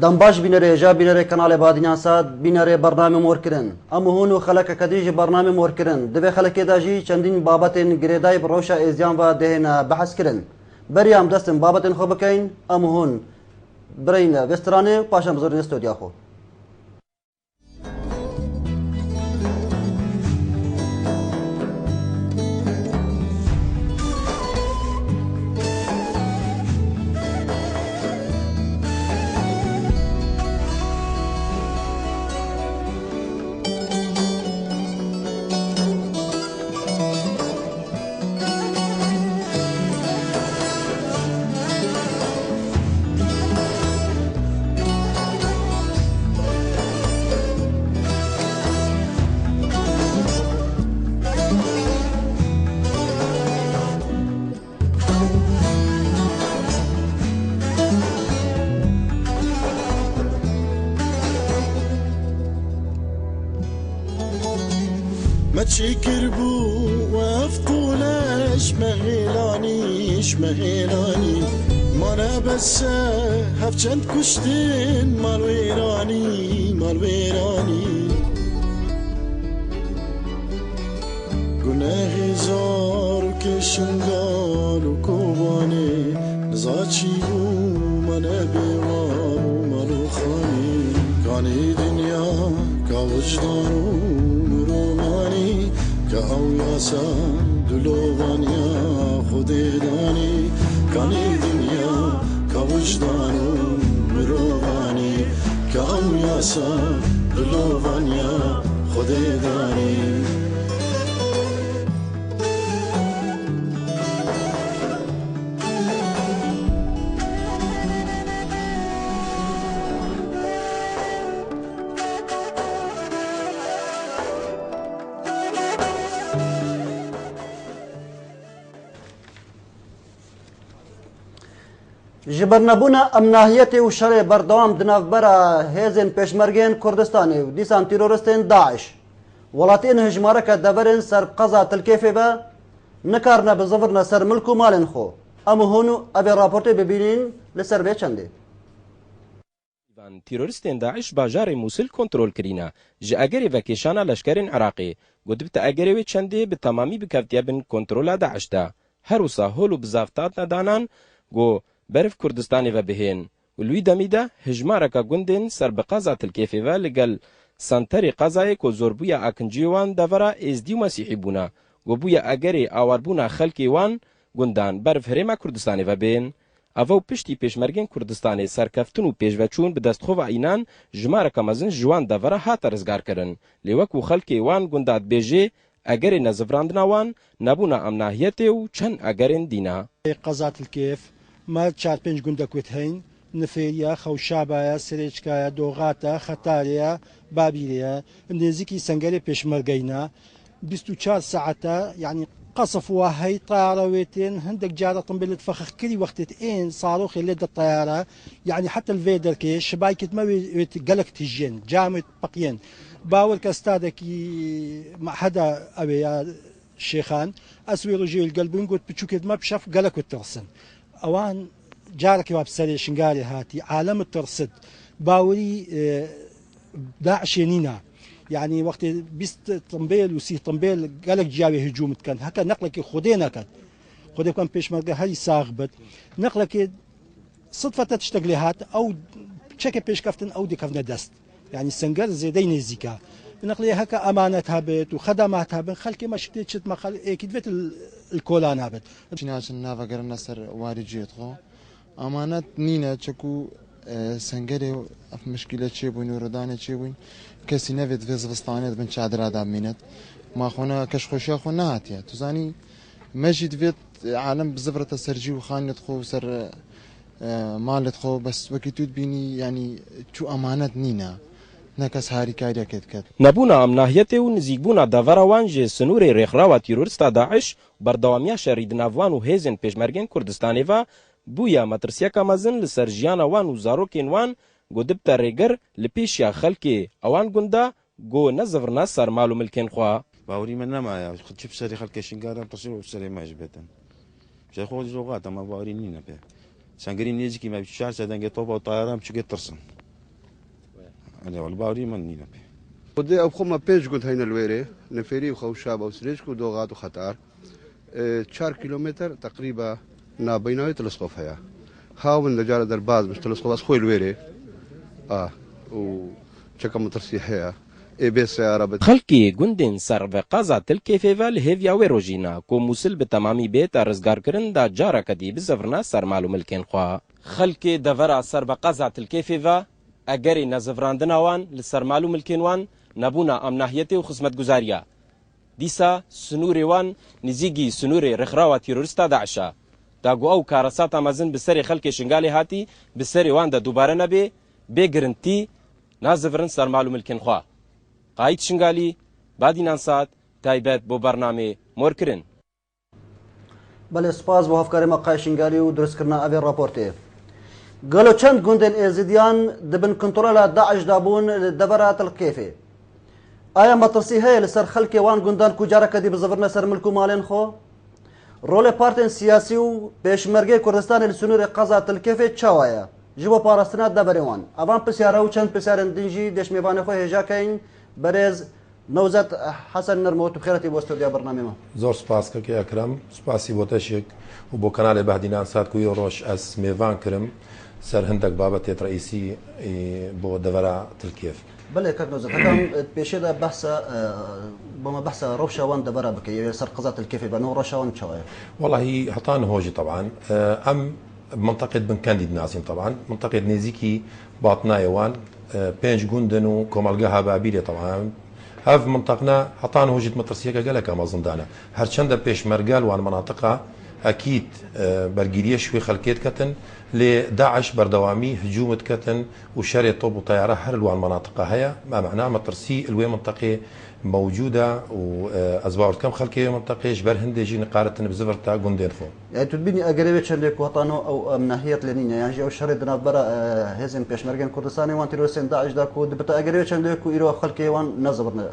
دنباش بینره جا بینره کانال بادیان ساد بینره برنامه مور کرن ام هونو خلک کدیج برنامه مور کرن دوی خلک داجی چندین بابتن گریدای بروشا ازیان و دهنا بحث کرن بریام دستن بابتن خو بکین ام هون برین وسترانه پاشم بزرگ استودیو خو ما تشكر بو وافطولش مهيلاني ما انا بس هفچند كشتين مال ويراني گناه زار و کشنگار و کوبانه نزاچی بو من بیوار و منو خانی کانی دنیا کا وجدان و مرومانی که او یاسا دلوانیا خود دانی کانی دنیا کا وجدان و مرومانی که او یاسا دلوانیا خود دانی جبرنبونا امناهیت و شر بردوام دنافبرا هیزن پیشمرگین کردستانی و دیسان تیرورستین داعش ولاتین هجماره که دبرن سر قضا تلکیفه با نکارنا بزفرنا سر ملکو مالن خو اما هونو ابی راپورتی ببینین لسر بی چنده تیرورستین داعش باجار موسل کنترول کرینا جه اگری و کشانا لشکرین عراقی گودبت اگری و چنده به تمامی بکفتیا بین کنترول داعش دا هر وسا هولو بزافتات ندانان گو برف کردستانی و بهین ولوی دمیده هجمارکا گوندین سر به قضا تلکیفه و لگل سنتری قضای که زوربویا اکنجیوان دورا ازدی و مسیحی بونا و بویا اگری آواربونا خلکی وان گوندان برف هرما کردستانی و بین اوو پشتی پیشمرگین کردستانی سرکفتن و پیشوچون به دستخو اینان جمارکا مزن جوان دورا هات رزگار کرن لیوکو خلکی وان گونداد بیجه اگری نزفراندنا وان نبونا امناهیت و چند اگرین دینا قضا تلکیف ما 4-5 گوندەکوت هەین نفێریە خەوشابایە سرێچکایە دۆغاتە خەتارەیە بابیرەیە نێزیکی سەنگەرێ پێشمەرگەینە 24 ساعتە یعنی قەسف وە هەی تایارەوێتێن هەندێک جارە تنبێلت فەخکری وەختێت ئێن ساڕۆخی لێ دەتایارە یعنی حتى الڤێ دەرکێ شبایکت مەوێت گەلک تیژێن جامت پەقیێن باوەر کە ستادێکی هەدا ئەوەیە شێخان ئەسوێ ڕژێل گەلبوون گوت بچووکێت مە بشەف گەلەکوت تڕسن ئەوان جارێکی وا بسەرێ شنگاری هاتی عالەمت ترسد باوەری داعشێنینە یعنی وەختی 20 تنبێل و 30 تنبێل گەلک جیاوێ هجوومت کەن هەکە نەقلێکی خودێ نەکەن خودێ بکەن پێشمەرگە هەری ساغ بێت نەقلێکی سدفەتە تشتێک لێ هات ئەو چەکە پێشکەفتن ئەو دەکەونە دەست یعنی سەنگەر زێدەی نێزیکە نقلي هكا أمانة هابت وخدمات هابت خلكي ما شتيت شت ما خل أكيد بيت الكولان هابت. شناش النافع قرنا سر وارجيت خو أمانة نينا تشكو سنجري في مشكلة شيبون وردانة شيبون كسي نفيد في زفستانية بن شادر هذا منت ما خونا كشخوشة خونا هاتيا تزاني مجد فيت عالم بزفرة سرجي وخانة خو سر مالت خو بس وكيتود بيني يعني شو أمانة نينا نکس هاری کاری کرد. نبونا امناهیت و نزیکبونا داوروان جه سنور ریخراو تیرورستا داعش بردوامیا شرید ناوان و هیزن پیشمرگین کردستانی و بویا مترسیا کامازن لسرجیان وان و زاروکین وان گودب تریگر لپیشیا خلکی اوان گندا گو نزفرنا سر مالو ملکین خوا. باوری من نمایا خود چپ سری خلک شنگارم تصیر و سری ماجبتن. شاید خود زوجات اما باوری نینه به. سنگری نیزی که ما بیشتر زدن که طوبا و طایرام چه ترسن. على والباوري من نينا به ودي أبخم بيج قلت هنا الويري نفيري وخوشاب أو سريجكو دوغات وخطار 4 كيلومتر تقريبا نابيناوي تلسقوف هيا خاون لجارة درباز مش تلسقوف بس خوي الويري وشكا مترسيح هيا خلکی گوندین سر و قازا تلکیفیوال هیویا و روژینا کو موسل به تمامی بیت رزگار کرن دا جارا کدی بزفرنا سر مالو ملکین خوا خلکی دورا سر و قازا تلکیفیوا اگری نزفراندن وان لسر مالو ملکین وان نبونا امناهیت و خدمت گزاریا دیسا سنوری وان نزیگی سنوری رخراوه تیرورستا داعشا دا گو او کارسات امازن بسری خلکی شنگالی هاتی بسری وان دا دوباره نبی بگرنتی نازفرن سر مالو ملکین خوا قاید شنگالی بادینان سات تایبەت بۆ بەرنامێ مۆرکردن. بەڵێ سپاس بۆ هەفکاری مەقای شنگالی و دروستکردنا ئەوێ راپۆرتێ. گەلۆ چەند گوندên ئێزیدیان دەبن کنترۆلا داعشدا بوون دەبەرە تەڵکێفێ. ئایا مەترسی هەیە لەسەر خەڵکێ وان گوندان کو جارەکەدی بزەڤرنە سەر ملک و ماڵێن خۆ؟ ڕۆڵێ پارتên سیاسی و پێشمەرگەی کوردستانی لە سنووری قەزا تەلکێفێ چاوایە ji بۆ پاراستنا دەبەرێ وان. ئەوان پرسیارە و چەند پرسیارن دنجی دێشمێوانە خۆی هێژاکەین برز نوزت حسن نرموت بخيرتي بو استوديو برنامج ما زور سپاس که اکرم سپاسی بو تشک و بو کانال بهدینان سات کوی روش اس میوان کرم سر هندك بابت رئيسي بو دورا تلكيف بله كات نوزت كان بيشي ده بحث بما بحث روشا وان دورا بكي سر قزات الكيف بنو روشا وان شوايه والله هطان هوجي طبعا ام منطقه بن كانديد ناسين طبعا منطقه نيزيكي باطناي وان بينج جوندن وكومالجها بابيلي طبعا هاف منطقنا حطان هوجت مترسيكا قالك ما زندانا هرشندا بيش مرقال وان مناطقها اكيد برجيريه شوي خلكيت كتن لداعش بردوامي هجومة كتن وشري طوب وطيارة هر وان مناطقها هيا ما معناه مترسي الوي منطقه موجوده وازبار كم خلكي منطقه جبر هندي جي نقارة بزفرتا جوندين خو يعني تبيني اقربت شندك وطنو او مناهيه لنينيا يعني او شري دنا برا هزم بيشمرجن كردستاني وان تيروسين داعش داكو دبتا اقربت شندك ويرو خلكي وان نزبرنا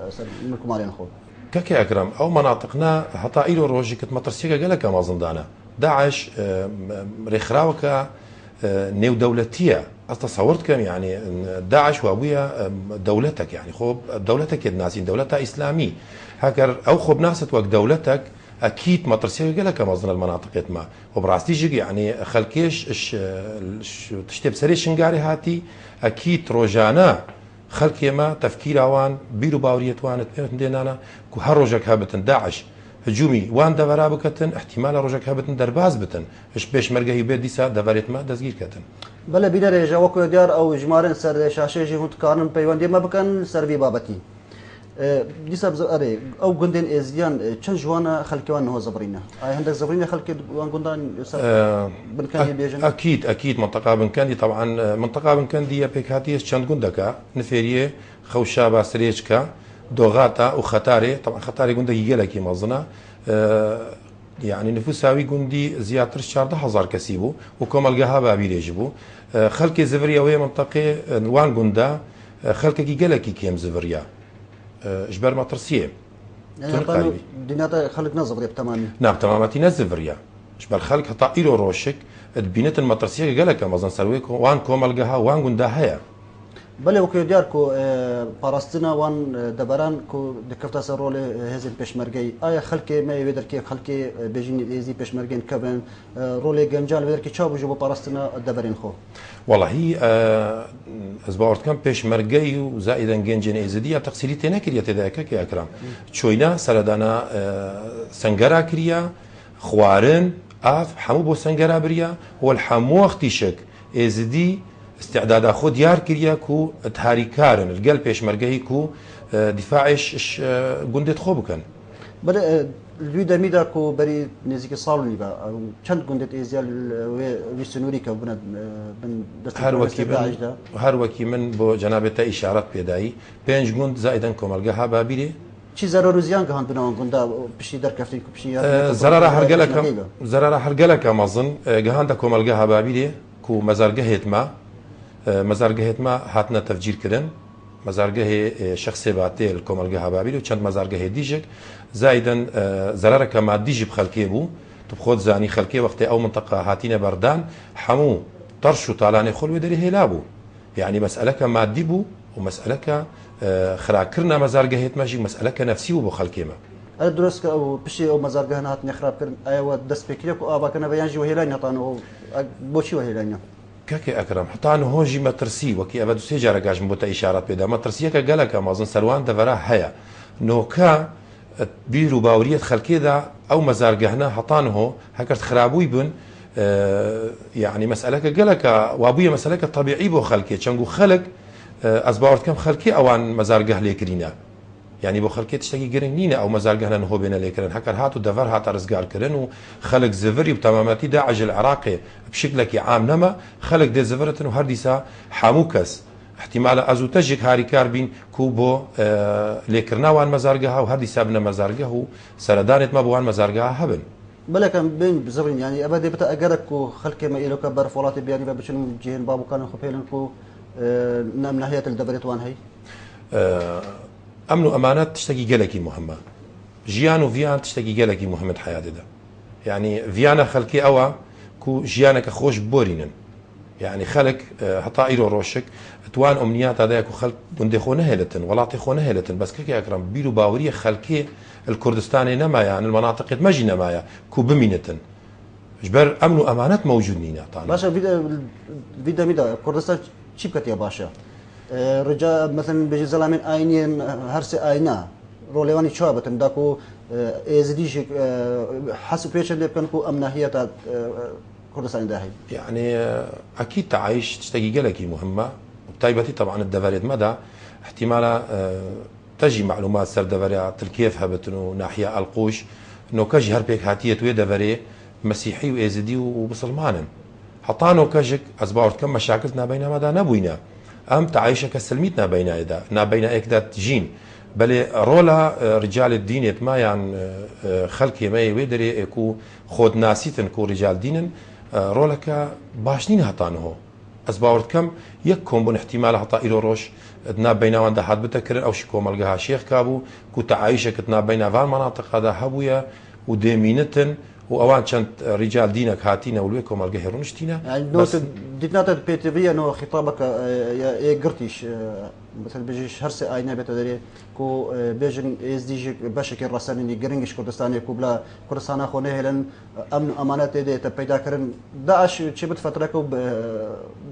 منكم مالين خو كاكي اكرم او مناطقنا حتى ايلو روجي كت مترسيكا قالك ما زندانا داعش رخراوكا نيو دولتيه تصورت كم يعني داعش وابويا دولتك يعني خوب دولتك الناس دولتها اسلامي هكر او خوب ناست وقت دولتك اكيد ما ترسيك لك مصدر المناطق ما وبراستيجي يعني خلكيش تشتي بسري شنقاري هاتي اكيد روجانا خلكي ما تفكير اوان بيرو باوريت وان دينانا كو هر روجك هابتن داعش هجومي وان دورا بكتن احتمال روجك هابتن درباز بتن اش بيش مرقه بيت ديسا دورت ما دزگير كتن بله بینره جوکو دیار او جمارن سر شاشه جهود کارن پیوندی ما بکن سر بی بابتی دیسا بزاره او گندن ازیان چند جوان خلکوان هو زبرینه ای هندك زبرینه خلک وان گندان بنكندي بيجن اكيد منطقه بنكندي طبعا منطقه بنكندي بيكاتيس چند گندكا نفيريه خوشابا سريچكا دوغاتا وختاري طبعا ختاري گندك يلكي مازنا يعني نفوساوي جندي زيادة 14,000 كسيبو وكمالجها بابيلي جبو خلك زفريا وهي منطقة وان جندا خلك جلكي كيم زفريا جبر مطرسية يعني ديناتا خلك نزفريا بتمامي نعم تماماتي نزفريا جبر خلك طائرو روشك بينت المطرسية جلكا مازن سرويك وان كمالجها وان جندا هيا بله وكي دياركو باراستنا وان دبران كو دكفتا سرول هزن بشمرگي اي خلكي ما يقدر كي خلكي بيجين ايزي بشمرگين كبن رولي جنجال بيقدر كي تشابو جو باراستنا دبرين خو والله هي اسبورت كان بشمرگي وزائدا جنجين ايزدي تقصيري تنكريا تذاك كي اكرم شوينا سردانا سنگرا كريا خوارن اف حمو بو سنگرا بريا هو الحمو اختيشك ايزدي استعداد خود يار كريا كو تهاري كارن القلب بيشمرقهي كو دفاعش قندت خوبكن بل الويدا ميدا كو بري نزيك صالوني با چند قندت ازيال ويسنوري كو بن هر وكي من بو جنابتا اشارات بيداي بينج قند زائدا كومالقها بابيلي چی ضرر زیان گهان بناون گندا بشی در کفتین کو بشی ضرر هرگلك مازن گهان دا كومالقها بابيلي كو مزارقهت ما مزارگهت ما هاتنا تفجير كرن مزارگه شخصي باتي الكومالگه بابيل وچند مزارگه ديجك زائدا زرارك مادي جب خلكي بو تبخود زاني خلكي وقت او منطقه هاتينا بردان حمو طرش طالاني خلوي دري هلابو يعني مساله مادي بو ومسألة خراكرنا مزارجة هيت ماشي مسألة نفسي وبو خلكيما هل درست او بشي او مزارجه هنات نخراب كرن ايوا دست بكريك او ابا كنا بيانجي وهيلان يطانو بوشي وهيلان كاكي اكرم حتى انه هوجي مترسي وكي ابدو سيجاره جاش مبوتا اشارات بدا مترسيه كقالك مازن سروان دفرا هيا نوكا بيرو باوريه خلكي دا او مزارجه هنا حطانه هكرت خرابوي بن يعني مساله قالك وابويا مساله طبيعي بو خلكي تشنغو خلق ازباورت كم خلكي اوان مزارجه ليكرينا يعني بو خلكي تشتكي جرينينا او مزارجه هنا هو بين ليكرن هكر هاتو دفر هات رزقار كرن وخلق زفري بتماماتي داعش العراقي بشكلك عام نما خلق دي زفرتن وهرديسا حاموكس احتمال ازو تجك هاري كاربين كوبو ليكرنا وان مزارجها وهرديسا بنا مزارجه سردانت ما بوان مزارجها هبن بلا كان بين بزرين يعني ابدا بتا اجرك خلكي ما يلو كبر فولات بياني بشنو جيهن بابو كانوا خفيلنكو نام ناحيه الدبرت وان هي امن وامانات تشتكي جلكي مهمه جيان وفيان تشتكي جلكي مهمه حياه ده يعني فيانا خلكي اوا كو جيانك خوش بورينن يعني خلق هطائر روشك توان امنيات هذا كو خلق بندي خونه هلتن ولا خونه هلتن بس كيك اكرم بيرو باوريه خلكي الكردستاني نما يعني المناطق ماجي نمايا كو بمينتن جبر امن وامانات موجودين طبعا باشا فيدا ميدا كردستان شبكت يا باشا رجال مثلا بيجي زلامين اينين هرسي اينا روليواني شابتن داكو ازديش حسب بيش اللي كانكو امناهيه كردستان داهي يعني اكيد تعيش تشتكي جلكي مهمه وبتايبتي طبعا الدفاريت مدى احتمال تجي معلومات سر دفاريات كيف هبتنو ناحيه القوش انه كجي هربيك هاتيه ويا دفاري مسيحي وازدي وبسلمان حطانو كجك ازباورت كم مشاكلنا بين مدى نبوينا ام تعيشك سلميتنا بين ايدا بين اكدات جين بل رولا رجال الدين يتما يعني خلقي ما يدري يكو خود ناسيتن كو رجال دين رولك باشنين هطانه ازباورت كم يكون بن احتمال حتى إلو روش تناب بين وان حد بتكرر او شكو ملقاها شيخ كابو كو تعيشك تناب بين فان مناطق هذا هبويا وديمينتن واوان كانت رجال دينك هاتينا ولويكم القهرونشتينا يعني نوت ديتنات بي تي في انه خطابك يا قرتيش مثلا بيجيش هرسي اينا بتدري كو بيجن اس دي جي بشكل رساني جرينش كردستاني كوبلا كردستان خونه هلن امن امانات دي تبيدا كرن داعش تشبت فتركو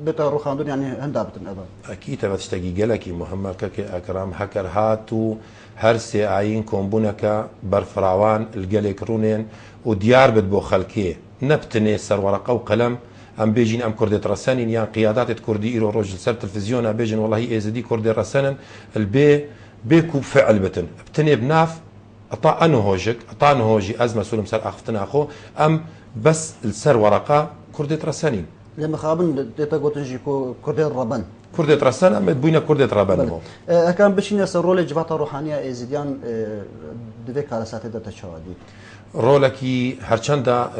بتا روخاندون يعني هندابتن ابا اكيد بتشتاقي جلكي مهمه كك اكرام هكر هاتو هرسي عين كومبونكا برفراوان الجليك رونين وديار بدبو خلكيه نبتني سر ورقه وقلم ام بيجين ام كردي رسانين يعني قيادات كردي ايرو روج سر تلفزيون بيجين والله ازدي كردي رسانن البي بيكو فعل بتن ابتني بناف اطا انو هوجك اطا انو هوجي ازمه سولم سر اختنا اخو ام بس السر ورقه كردي رسانين لما خابن ديتا قوتنجي كردي الربن كردي رسان ام بوينا كردي ربن كان بشين سرول جبهه روحانيه ازديان ديك على ساعه دتا شوادي رولكي هرچندا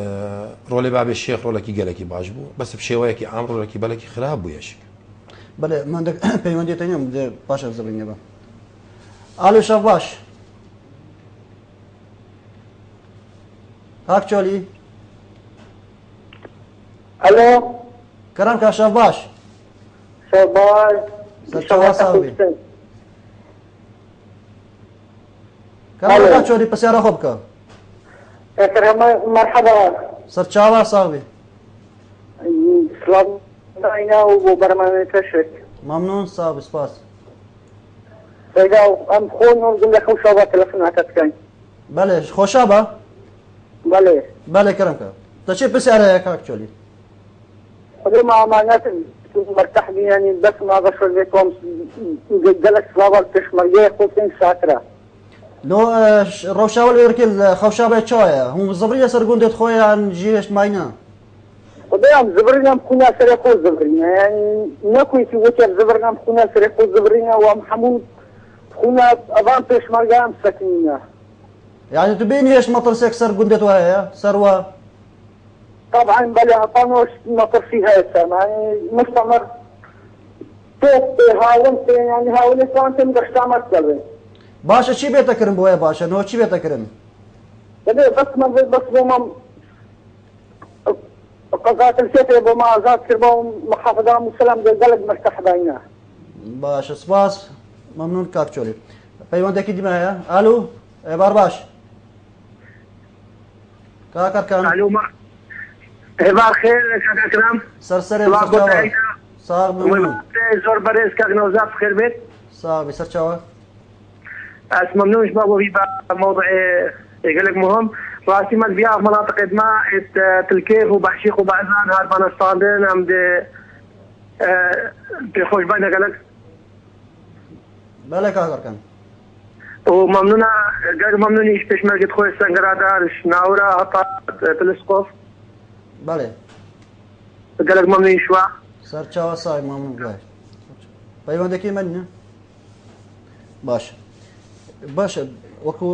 رولي باب الشيخ رولكي جلكي باجبو بس بشيويكي عام رولكي بالكي خراب وياش بله ما عندك بيمندي تاني باشا زبريني با الو شباش اكشولي الو كرم كا شباش شباش صاحبي كرم اكشولي بس يا رخبك مرحبا سر چاوا صاحبي سلام داينا وبرنامج تشرك ممنون صاحب سپاس اذا ام خون نقول لك خوشابه تلفوناتك كان بله خوشابه بله كرم كا تشي بس على اكشولي قبل ما امانات مرتاح يعني بس ما بشر لكم قلت صلاه تشمريه خوتين شاكره لو روشاول يركل خوشابه شويه هم زبريه سرقوندت خويا عن جيش ماينا وديام زبرنا مخونا سرقو زبرنا يعني نكوي في وجه زبرنا مخونا سرقو زبرنا ومحمود خونا افان تشمرقام سكنينا يعني تبين ايش مطر سيك سرقوندت وهي سروه طبعا بلا طنوش مطر فيها السنه يعني مستمر هاولت يعني هاولت وانت مقشتامر سبب باشا چی بيتا كرم بويا باشا نو چی بيتا كرم بس ما بس بوما قضاء الفترة بوما ذات كربون محافظة مسلم قلق مرتاح بينا باشە سپاس مەمنون کاکچۆلی پەیوەندێکی دیمایە ئالو ئێبار باش کاکەرکان هێبار خێر کاکەکرام سەرسەرێ ساغ زۆر بەرێز کاک نەوزاد بخێر بێت ساغی سەرچاوە ئەس مەمنونش بابەوی بە موضوع يقول مهم راسي من بيا مناطق ما تلكيف وبحشيق وبعزان هربان الصادين ام دي بخوش بينا قالك بالك هذا كان وممنونة قال ممنوني ايش بيش مرقد خوي السنقرا دارش ناورا هطا تلسقوف بالي قالك ممنوني شوا صار تشاو صاي ممنون بلاش بايوندكي من باش وەکو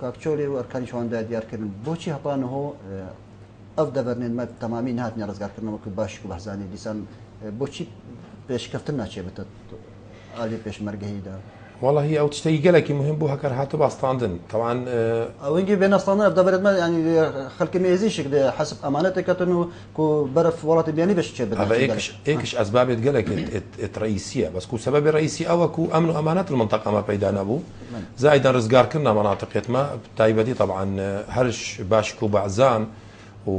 کاکچۆری و ئەرکانی شواندا دیارکردن بۆچی هەپانەوە ئەف دەبەرنێنمە تەمامی نهاتنیە ڕزگارکردنەوەکو باشی و بەحزانی دیسان بۆچی پێشکەفتن ناچێ بێتە ئالی پێشمەرگەهیدا والله ئەو تشتەی گەلێکی مهم بوو هەکار هاتە باستاندن طبعا ئەوەنگی بێنەستانە ئەف دەبێتمە ینی خەڵکی مێزیشک دێ حەسب ئەمانەتێکەکەتن و کو بەرەف وڵاتی بیانی بەش چێ ئێکش ئەسبابێت گەلێک رئیسیە بەسکو سەبەبی رئیسی ئەوەکو ئەمن و ئەمانەت المنطقە ئەمە پەیدا نەبوو زائدا ڕزگارکردنا مناطقێتمە تایبەتی طبعا هەرش باشک و بەعزان و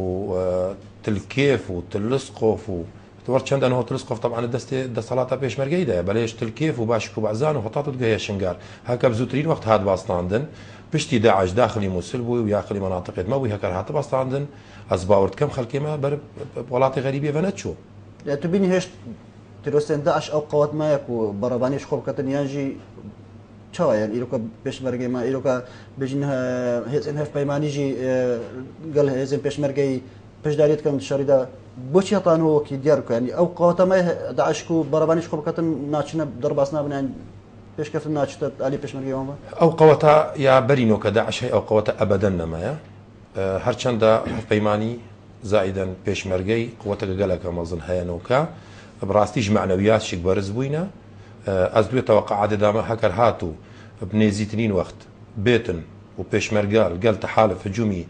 تلکێف و تلسقۆف و تور چند انه تلسقف طبعا دەسەڵاتە پێشمەرگەیدایە بەلێش تلکێف و باشک و بەعزان و هەتات گەیە شنگار هەکە بزووترین وەخت هات باستاندن پشتی داعش داخلی مووسل بووی و یاخلی مناطقێتمە بووی هەکار هاتە باستاندن ئەس باوردکەم خەڵکێمە بەر وڵاتی غەریبی بە نەچوو تو بینی هێشت تیرۆستێن داعش ئەو قەوەتمایەک و بەڕەبانیش خۆ بکەتن یانژی چاوایان ئیرۆکە پێشمەرگەیمە ئیرۆکە بژین هێزن هەف پەیمانیژی گەل هێزن پێشمەرگەی پشداریت کەم شەریدا بۆچی هەتانەوەکی دیارکەنی ئەو قەوەتەمای داعشک و بەڕەبانیش خۆ بکەتن ناچنە دەرباس نابنیان پێشکەفتن ناچێتە ئالی پێشمەرگەیەوە ئەو قەوەتە یا بەرینەوە کە داعش هەیە ئەو قەوەتە ئەبەدەن نەمایە هەرچەندە پەیمانی زائیدەن پێشمەرگەی قووەتەکە گەلەکە مەزن هەیەنەوەکە بڕاستیش معنەویاتشێک بەرز بووینە ئەس دوێتەوە قەعادەدامە هەکەر هاتوو بنێزیترین وەخت بێتن و پێشمەرگە گەل تەحالف هجومی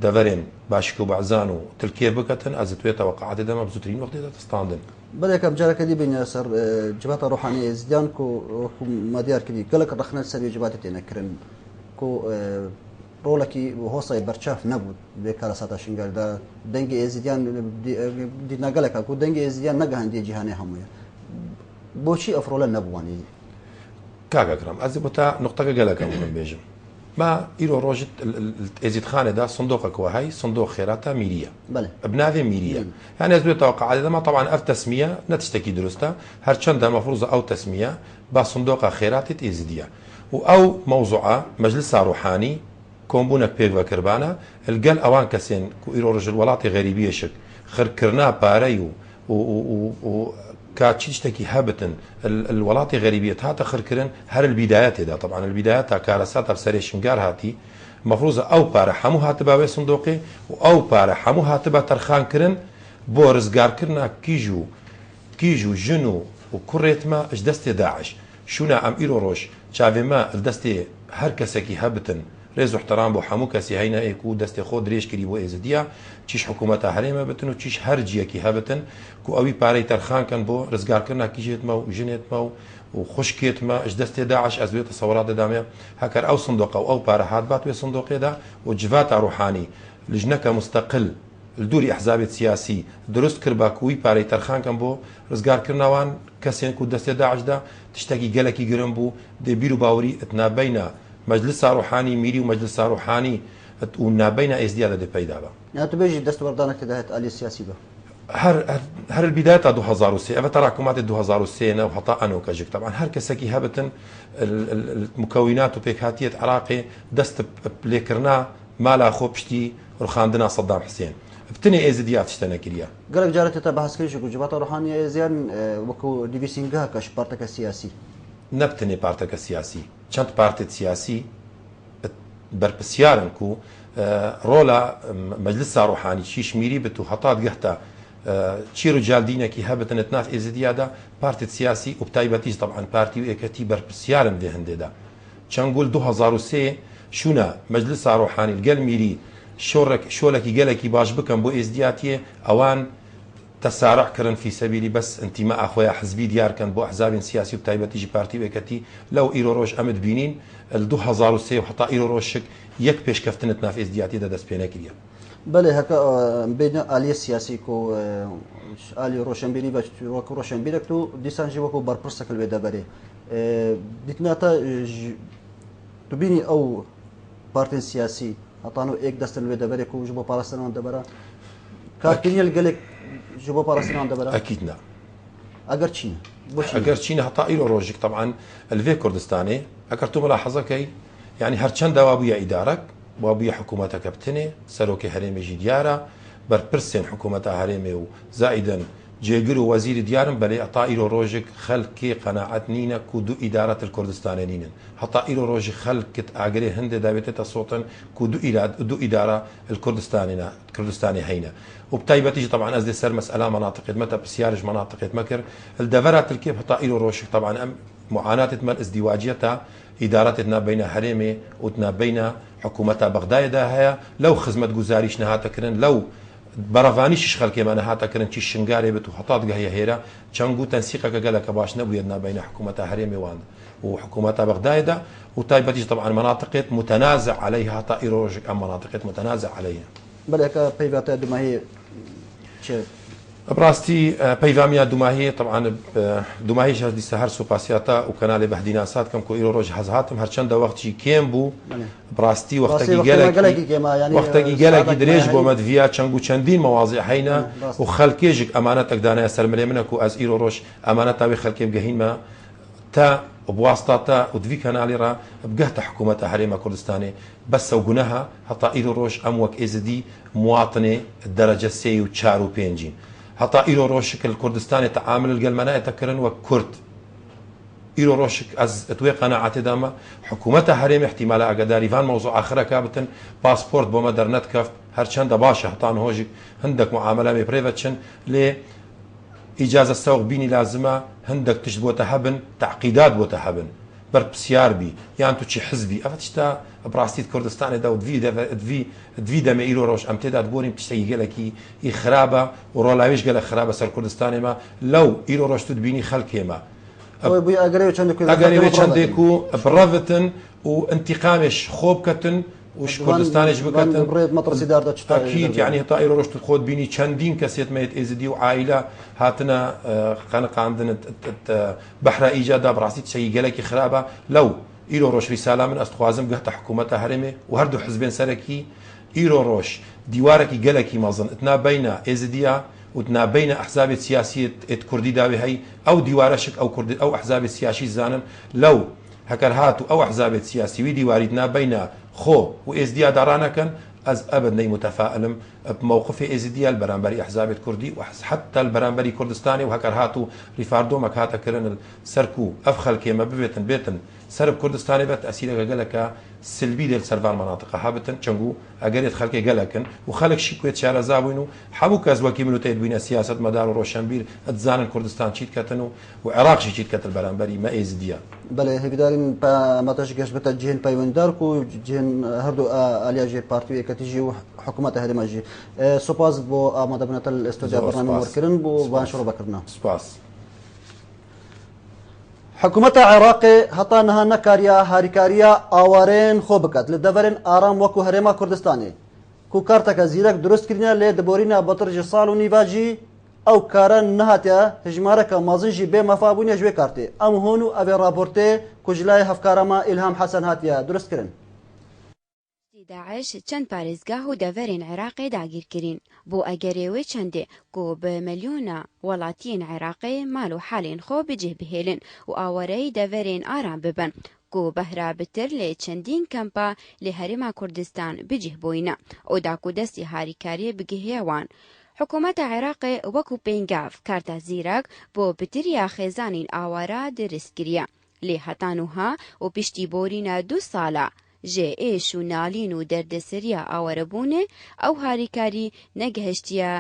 دەڤەرێن باشک و بەعزان و تلکێ بکەتن ئەزتوێتەوە قەعادەدەمە بزووترین وەختێدا دەستاندن بەڵێکم جارەکە دی بینە سەر جباتە ڕۆحانی ئێزیدیان و مادیار کردی گەلک ڕخنە سەری جباتە تێنەکردن و ڕۆڵێکی هۆسای بەرچاف نەبوو بێکارە ساتا شنگاردا دەنگی ئێزیدیان دیتناگەلەکە و دەنگی ئێزیدیان نەگەهاندی جیهانی هەموویە بۆچی ئەفرۆلە نەبووانی کاگەکرام ئەزی بۆ تا نقطەکە گەلەکە من بێژم ما ئیرۆ ڕۆژت ئێزید خانێدا سندۆقەکەوە هەی سندۆق خێراتە میریە بناوێ میریە یان ئەز دوێتەوە قەعادەدەما طبعا ئەف تەسمیە نەتشتێکی دروستە هەرچەندە مەفروزە ئەو تەسمیە با سندۆقە خێراتت ئێزیدیە و ئەو مەوزوعە مەجلسا ڕوحانی کۆمبوونە پێکڤەکردبانە لەگەل ئەوان کەسێن و ئیرۆ ڕژل وڵاتی غەریبیەشک خڕکردنا پارەی و كاتشي تشتكي هابتن الولاطي غريبية هاتا خركرن هر البدايات دا طبعا البدايات كارسات بسري شنقار هاتي مفروض او بارا حمو هاتبا وي صندوقي او بارا حمو هاتبا ترخان كرن بو رزقار كرنا كيجو جنو وكريتما اش دستي داعش شونا ام ايرو روش شافي ما الدستي هر كسكي هابتن ريزو احترام بو حمو كسي هينا ايكو دستي خود ريش كري بو ازديا چیش حکومەتە هەرێمە بتن و چیش هەرجیەکی هەبتن کو ئەوی پارەی تەرخان کەن بۆ ڕزگارکردنا کیژێتمە و ژنێتمە و خوشکێتمە ئەش دەستێ داعش ئەس بێتە سەوەڕات دەدامێ هەکەر ئەو سندۆقە و ئەو پارە هات بات وێ سندۆقێدا و جڤاتە ڕوحانی لژنەکە مستەقل دووری ئەحزابێت سیاسی دروست کرد با کوی پارەی تەرخان کەن بۆ ڕزگارکردنەوان کەسێک و دەستێ داعشدا تشتێکی گەلێکی گرنگ بوو دەبیر و باوەری ئەتنابەینە مەجلسا ڕوحانی میری و مەجلسا ڕوحانی و نابين ازدياد دي بيدابا يعني تبيجي دستوردانك تدهت آلية السياسي به هر البداية 2003 أفا تراكمات 2003 وحطاء أنو كجك طبعا هر كسكي هبتن المكونات وبيكاتية عراقي دست بليكرنا مالا خوبشتي رخاندنا صدام حسين بتني ازدياد تشتنا كريا قالك جارتي تبحث كيشك وجبات روحانية زيان وكو ديفيسينغا كاش بارتك السياسي نبتني بارتك السياسي چند بارتك سياسي برپسیارن کو رولا مجلس روحاني شيش ميري بتو حطات قحتا تشيرو جالدينا كي هبتن اتناف ازديادا بارتي سياسي وبتايبتيش طبعا بارتي واكتي برپسيارن ده هنددا چنقول 2003 شونا مجلس روحاني القل ميري شولكي قالكي باش بكم بو ازدياتي اوان تسارع كرن في سبيل بس انتماء أخويا حزبي ديار كان بو أحزاب سياسي وتايبتي جي بارتي وكتي لو إيرو روش أمد بينين ال 2003 وحتى إيرو روشك يك بيش كفتنتنا في ازدياتي دا دست بينا كريا بله هكا بين آلية سياسي كو آلية روشنبيري باش وكو روشنبيرك تو ديسانجي وكو بربرسك الويدا بري ديتناتا تبيني أو بارتين سياسي هطانو إيك دست الويدا بري كو جبو بالاستان دبرا كاركينيا القلق جبو بالاستان دبرا أكيد نعم أجر تشينا أجر تشينا هطا إيرو روجك طبعا الفي كردستاني أكرتو ملاحظة كي يعني هرچند وابويا إدارك وابويا حكومتك بتني سروكي هرمي جي ديارة بربرسين حكومتها هرمي وزائدا جيجرو وزير ديارم بلي أطائيرو روجك خلقي قناعت نينا كودو إدارة الكردستان نينا هطائيرو روجك خلقت أجري هند دابتة صوتا كودو إدارة الكردستاني هينا وبتايبتي طبعا أزدي سر مسألة مناطق متى بسيارج مناطق مكر الدفرات الكيف هطائيرو روجك طبعا معاناة مال ازدواجيتها إدارتنا بين هرمي وتنا بين حكومتها بغداد هيا لو خدمت جزاريش نهات كرن لو برافانيش خلك ما نهات كرن تشي شنغاري بتو حطات جهيا هيرا تشانغو تنسيقك قالك باش نبويدنا بين حكومتها هرمي وان وحكومتها بغداد وتايبتي طبعا مناطق متنازع عليها طائروجك ام مناطق متنازع عليها بلك بيبات دماهي براستي بيفاميا دوماهي طبعا دوماهي جدي سهر سوباسياتا وكنال بهديناسات كم كو ايرو روج حزهاتم هرچند وقتي كيم بو براستي وقتي قالك دريج بو مدفيا چنگو چندين مواضيع هينا وخلكيجك امانتك دانا سلمري منك از ايرو روج امانتا وي خلكي بجهين ما تا بواسطه ودفي كنالي را بقهت حكومتها حريمه كردستاني بس وجنها حتى ايرو روج اموك ازدي مواطنه الدرجه سي و 4 و 5 حتى إيرو روشك الكردستاني تعامل الجلمناء تكرن وكرد إيرو روشك از توي قناعة داما حكومتها حريم احتمال أقداري فان موضوع آخر كابتن باسبورت بوما درنت كفت هرچند باشا حطان هوجك هندك معاملة مي بريفتشن ل إجازة السوق بيني لازمة هندك تجد بوتهبن تعقيدات بوتهبن برب سيار بي يعني تو شي حزبي افتشتا براستيت كردستان دا دفي دم ايرو روش امتداد بوريم تشتي قالكي خرابه ورولاويش قال خرابه سر كردستان ما لو ايرو روش تدبيني خلكيما بو اغريو چندكو برفتن وانتقامش خوبكتن وش كردستانش بكتن اكيد يعني طائر روش تخود بيني چندين كسيت ميت ازدي وعائله هاتنا قنق عندنا بحر ايجاد براسيت شي قالك خرابه لو ايرو روش رساله من استخوازم قهت حكومتها هرمي وهردو حزبين سركي ايرو روش ديوارك قالك مازن اتنا بين ازديا وتنا بين احزاب سياسيه كردي داوي هي او ديوارشك او كردي او احزاب سياسي زانن لو هكر هاتو او احزاب سياسي ودي واردنا بين خو وازديا دارانا كان از ابد ني متفائلم بموقف ازديا البرامبري احزاب الكردي وحتى البرامبري كردستاني وهكر هاتو ريفاردو مكاتا كرن السركو افخل كيما بيتن سرب كردستاني بت اسيله قالك سلبي ديال سرفان مناطق هابتن چنگو اگر خلق قالكن وخلق شي كويت شارع زابينو حبوك از وكي منو تيد سياسه مدار روشنبير اتزان كردستان شيت كتنو وعراق شيت كتل برامبري ما ازديا بله هبدارين با ماتش گش بت جهن بايوندار کو جهن هردو اليا جي بارتي كتجي حكومه هدمجي سوباز بو اماده بنت الاستوديو برنامج وركرن بو بانشرو بكرنا سباس حكومة العراق هطانها نكاريا هاريكاريا آوارين خوبكت لدفرين آرام وكو هرما كردستاني كو كارتك زيرك درست كرنا لدبورينا بطرج صال ونيفاجي او كارن نهاتيا هجمارك مازنجي بي مفابونيا جوي كارتي ام هونو ابي رابورتي كجلاي هفكارما الهام حسن هاتيا درست كرن داعش چند پارێزگاه و دەڤەرێن عێراقی داگیرکرین بۆ ئەگەرێوەی چەندێ کۆ بە مەلیۆنە وڵاتیین عێراقی مال و حالین خۆ بجێ بهێلن و ئاوەرەی دەڤەرێن ئارام ببن کۆ بەهرا بتر لێ چەندین کەمپا لێ هەرێما کوردستان بجێ بۆینە ئەو داکو دەستی هاریکاریە بگهێوان حکوومەتە عێراقی وەکو پێنگاف کارتە زیرەک بۆ بتریە خێزانین ئاوارە دەرستگریە لێ هەتانوها و پشتی بۆرینە 2 ساڵە جێ ئێش و نالین و دەردەسەریە ئاوەرەبوونێ ئەو هاریکاری نەگەهشتیە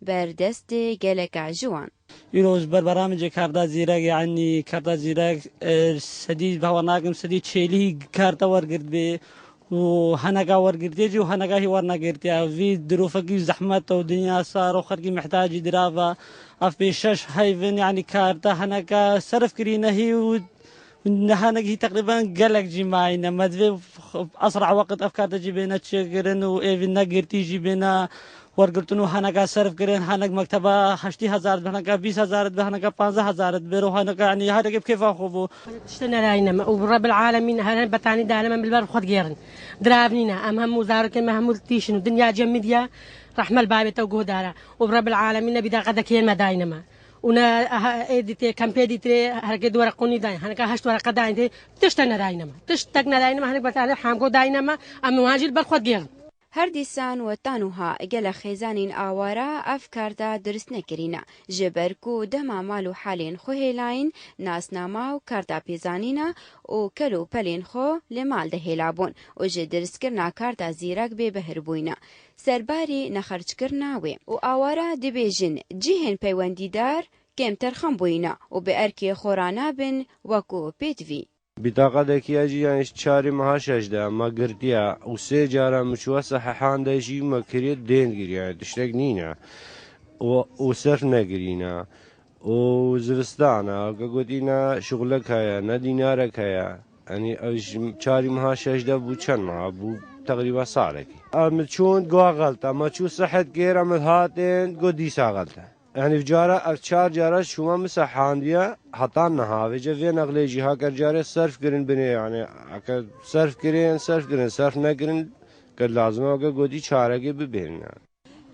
بەردەستێ گەلەکە ژوان ئیرۆژ بەربەرامجێ کاردا زیرەک یعنی کاردا زیرەک سەدی باوە ناکەم سەدی چێلی کارتە وەرگرت بێ و هەنەگا وەرگرتێجی و هەنەگاهی وەرنەگرتیا وی دروفەکی زەحمەتە و دنیا سار و خەرکی محتاجی دراوە ئەف پێ 6 هەیڤن یعنی کارتە هەنەکە سەرفکردینەهی و نهانەکی تقریبان گەلێک جیماینە مەدوێ ئەسرع وەقت ئەف کارتەجی بێنە چێگرن و ئێوی نەگرتیژی بێنە وەرگرتن و هەنەکە سەرفکردن هەنەک مەکتەبە 80,000 بهەنەکە 20,000 بهەنەکە 15,000 بێرە و هەنەکە عنی هەرێک بکێفا خۆ بوو تشتنا راينا ورب العالمين هلا بتاني دائما بالبر خد غيرن درابنينا ام هم وزارة ما هم تيشن الدنيا جمديا رحمة الباب توجه دارا ورب العالمين بدا قدك ما داينما ونا اديتي كامبيديتي هركد ورقوني داين هنك هشت ورقه داين تشتنا راينا تشتقنا راينا هنك بتاني حامكو داينما ام واجل بالخد غيرن هەر دیسان وەتانوها گەلە خێزانین ئاوارە ئەف کاردا درست نەکرینە ji ber ku dema mal û halên xwe hêlayîn nasnama û karta pêzanîna û kel û pelên xwe li mal de hêlabûn û ji diristkirina karta zîrek bêbihir bûyne serbarî nexerçkirina wê û awara dibêjin cihên peywendîdar kêm terxan bûyne û bi erkê xwe nabin wekû pêtvî بطاقتێکی ئەجییانش چاری مەها شەشدا مەگرتیا و سێ جارە مچووە سەحەحان دەژی مەکرێت دێنگیریە تشتێک نینە و سەرف نەگرینە و زستانە کە گوتینە شغلەک هەیە نە دینارێک هەیە ئەنی ئەوش چاری مەها شەشدا بوو چەند مەها بوو تقریبا ساڵێکی ئەمە چۆن گواغەڵتە مەچوو سەحەت گێرە مە هاتێن گۆ دیساغەڵتە يعني بجارة أفشار جارة شو ما مسح حاندية حطانا هذا جا نغليجي هاكر جارة صرف كرين بني يعني أكر صرف كرين صرف نكرين كد لازم أكر قدي شارعي ببيننا.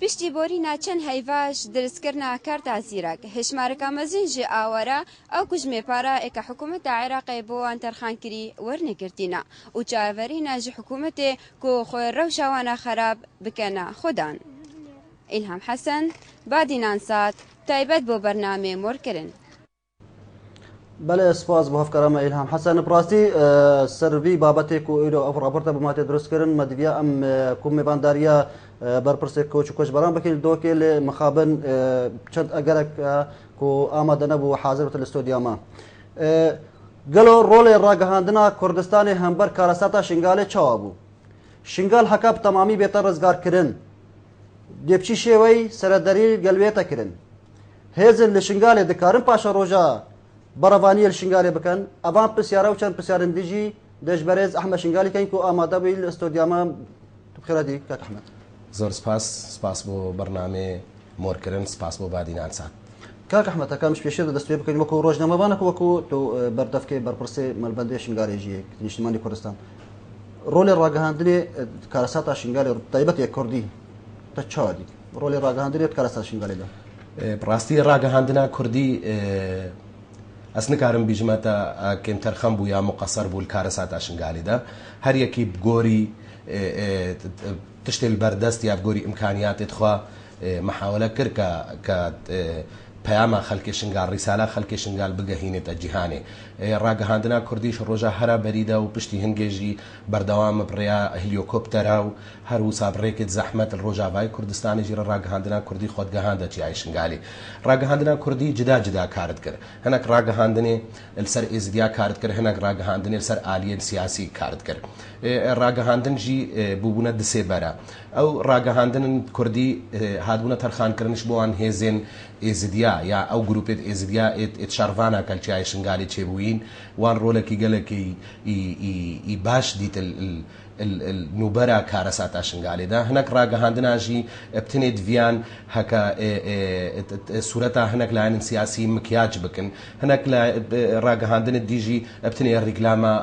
پشتی بۆرینا چەند هەیڤاش دروستکردنا کارتا زیرەک هێشمارەکە مەزین ji ئاوارە ئەو کوژمێپارە ئێکە حکوومەتە عێراقی بۆ وان تەرخانکردی وەرنەگرتینە و چاوەرینە ji حکوومەتێ کو خۆی ڕەوشاوانە خەراب بکەنە خۆدان. إلهام حسن بعدين ساعت تایبەت بۆ بەرنامێ مۆرکردن. بله سپاس بۆ هەفکەرەمە ئیلهام حەسەن بڕاستی سەروی بابەتێک و ئێرە ئەو ڕاپۆرتە بماتێ دروستکردن مەدویە ئەم کومێبانداریە بەرپرسێک کۆچ و کۆچبەران بکەین دۆکێ لێ مخابن چەند ئەگەرێک و ئامادە نەبوو حاضر بتە لە ستۆدیاما گەلۆ ڕۆڵێ ڕاگەهاندنا کوردستانی هەمبەر کارەساتا شنگالێ چاوا بوو شنگال هەکا تەمامی بێتە ڕزگارکردن دێپچی شێوەی سەرەدەری گەلوێتەکردن هێزن لە شنگالێ دەکارن پاشە ڕۆژە بەڕەوانیە لە شنگالێ بکەن ئەوان پرسیارە و چەند پرسیارن دیژی دەژبەرێز ئەحمە شنگالی کەین و ئامادە بووی لە ئەستۆدیاما بخێراتی کاک ئەحمەد زۆر سپاس بۆ بەرنامێ مۆرکردن سپاس بۆ بادینان سات کاک ئەحمەد ئەکەمش پێشێ دەست پێ بکەین وەکو ڕۆژنامەوانێک وەکو تۆ بەردەفکەی بەرپرسێ مەلبەندێ شنگالێژیەک نیشتیمانی کوردستان ڕۆڵی ڕاگەهاندنێ کارەساتا شنگالێ تایبەت یەک کوردی تا چاوەدی ڕۆلی ڕاگەهاندنێت کارەسات شنگالێدا بڕاستی ڕاگەهاندنا کوردی ئەس نکارم بیژمەتە کێم تەرخەم بوو یا مقەسەر بوو کارەساتا شنگالیدا هەر یەکی گۆری تشتێک بەردەست یا گۆری ئیمکانیاتێت خوا محاولە کرد کە پەیامە خەڵکی شنگال ڕیسالە خەڵکی شنگال بگەهینێتە جیهانێ ڕاگەهاندنا کوردیش ڕۆژە هەرە بەریدا و پشتی هەنگێژی بەردەوامە بڕیا هلیۆکۆپتەرا و هەروسا بڕێکت زەحمەت ڕۆژاوای کوردستانی ژێرە ڕاگەهاندنا کوردی خۆتگەهاندە چیای شنگالی ڕاگەهاندنا کوردی جدا کارت کرد هەنێک ڕاگەهاندنێ لەسەر ئێزدیا کارت کرد هەنێک ڕاگەهاندنێ لەسەر ئالیەن سیاسی کارت کرد ڕاگەهاندنژی بووبوونە دسێ بەرە ئەو ڕاگەهاندن کوردی هاتبوونە تەرخانکردنش بۆوان هێزێن ئێزدیا یا ئەو گروپێت ئێزدیا شارڤانە کەلچیای شنگالی چێبووین وان ڕۆلێکی گەلێکی باش دیت نوبەرە کارەساتا شنگالێدا هەنێک ڕاگەهاندناژی بتنێت ڤیان هەکە سوورەتا هەنێک لایەنن سیاسی مکیاج بکن هەنێک ڕاگەهاندنت دیژی بتنێ ڕیکلامە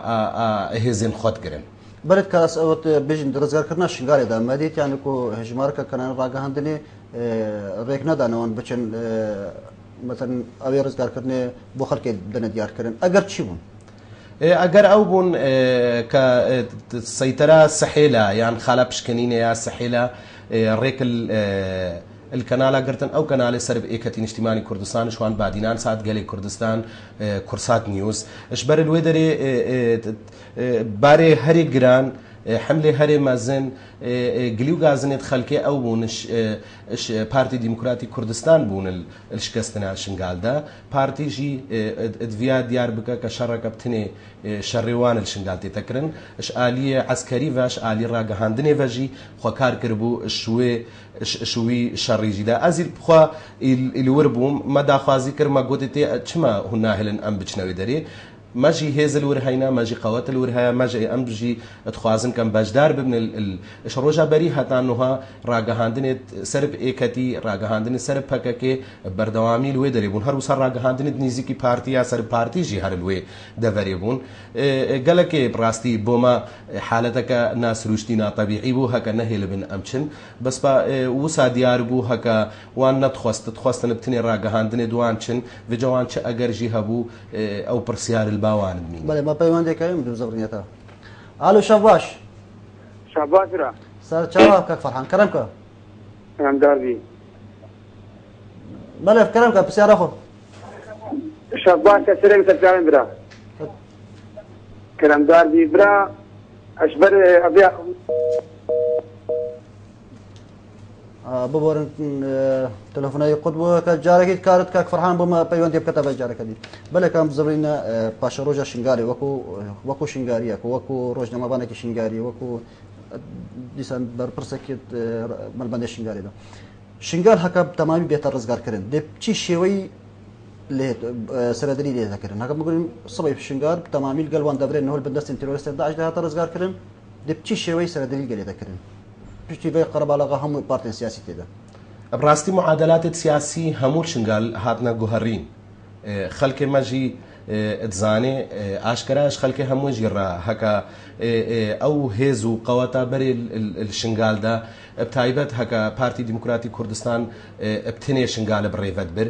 هێزێن خۆتگرن بەرێت کاس ئەوت بێژین ڕزگارکردنا شنگالێدا مەدیت یانێک و هەژمارکە کەنان ڕاگەهاندنێ ڕێک نەدانەوەن بچن مثلا ئەوێ ڕزگارکردنێ بۆ خەڵکی بدەنە دیارکردن ئەگەر چی بوون ئەگەر ئەو بوون کە سەیتەرە سەحێلە یان خالە پشکنینە یا سەحێلە ڕێک الكنالا قرتن او كنالي سرب ايكتي اجتماعي كردستان شوان بادينان ساعت قالي كردستان كورسات نيوز اشبر الويدري باري هري جران حملێ هەرێ مەزن گلی و گازنێت خەلکێ ئەو بوون پارتی دیموکراتی کوردستان بوون شکستنا شنگالدا پارتیژی ئەدڤیا دیار بکە کە شەڕەکە بتنێ شەڕێوان شنگال تێتەکردن ئالیە عسکەری ڤەش ئالی ڕاگەهاندنێ ڤەژی خۆ کار کردبوو شووی شەڕیژیدا ئەزیل بخوا ئیلور بووم مەداخوازی کرد مەگوتی تێ چما هوناهلن ئەم بچنەوەی دەرێ ماجي هيزل ورهينا ماجي قواتل ورهايا ماجي ام بجي اتخوازن كم بجدار ببن الشروجا بري حتى انها راغهاندن سرب ايكتي راغهاندن سرب پككي بردوامي لوي دريبون هر وسر راغهاندن نيزيكي بارتي سر بارتي جي هر لوي دفريبون قالك براستي بوما حالتك ناس روشتينا طبيعي بو هكا نهيل بن امچن بس با وسا ديار بو هكا وان تخواست نبتني راغهاندن دوانچن وجوان چ اگر جي هبو او برسيار بله ما پیوند کردیم دو زبرنیتا الو شباش شباش را سر چرا که فرحان کرم که هم داری بله کرم که بسیار خو شباش سریم سرچارم برا کرم داری برا اشبر ابیا ببورن تلفوني قطبه كجارك كارت كاك فرحان بما بيوندي بكتابه جارك دي بلا كان زبرينا باشا روجا شنغاري وكو شنغاري وكو روجنا ما بانك شنغاري وكو ديسان برسكت ملبند شنغاري ده شنغار هكا تمامي بيت الرزقار كرن دي بشي شوي له سردري دي ذكرن هكا بقول صبي في شنغار تمامي القلوان دبرين انه البندست تيرورست 11 ده الرزقار كرن دي بشي شوي سردري قال ذكرن پشتی وی قربالغا هم پارتی سیاسی تیدا براستی معادلات سیاسی همول شنگال هاتنا گوهرین خلک ماجی اتزاني اشكراش خلك همو جرا هكا او هيزو قواتا بري الشنغال دا بتايبت هكا بارتي ديمقراطي كردستان ابتني شنغال بريفت بر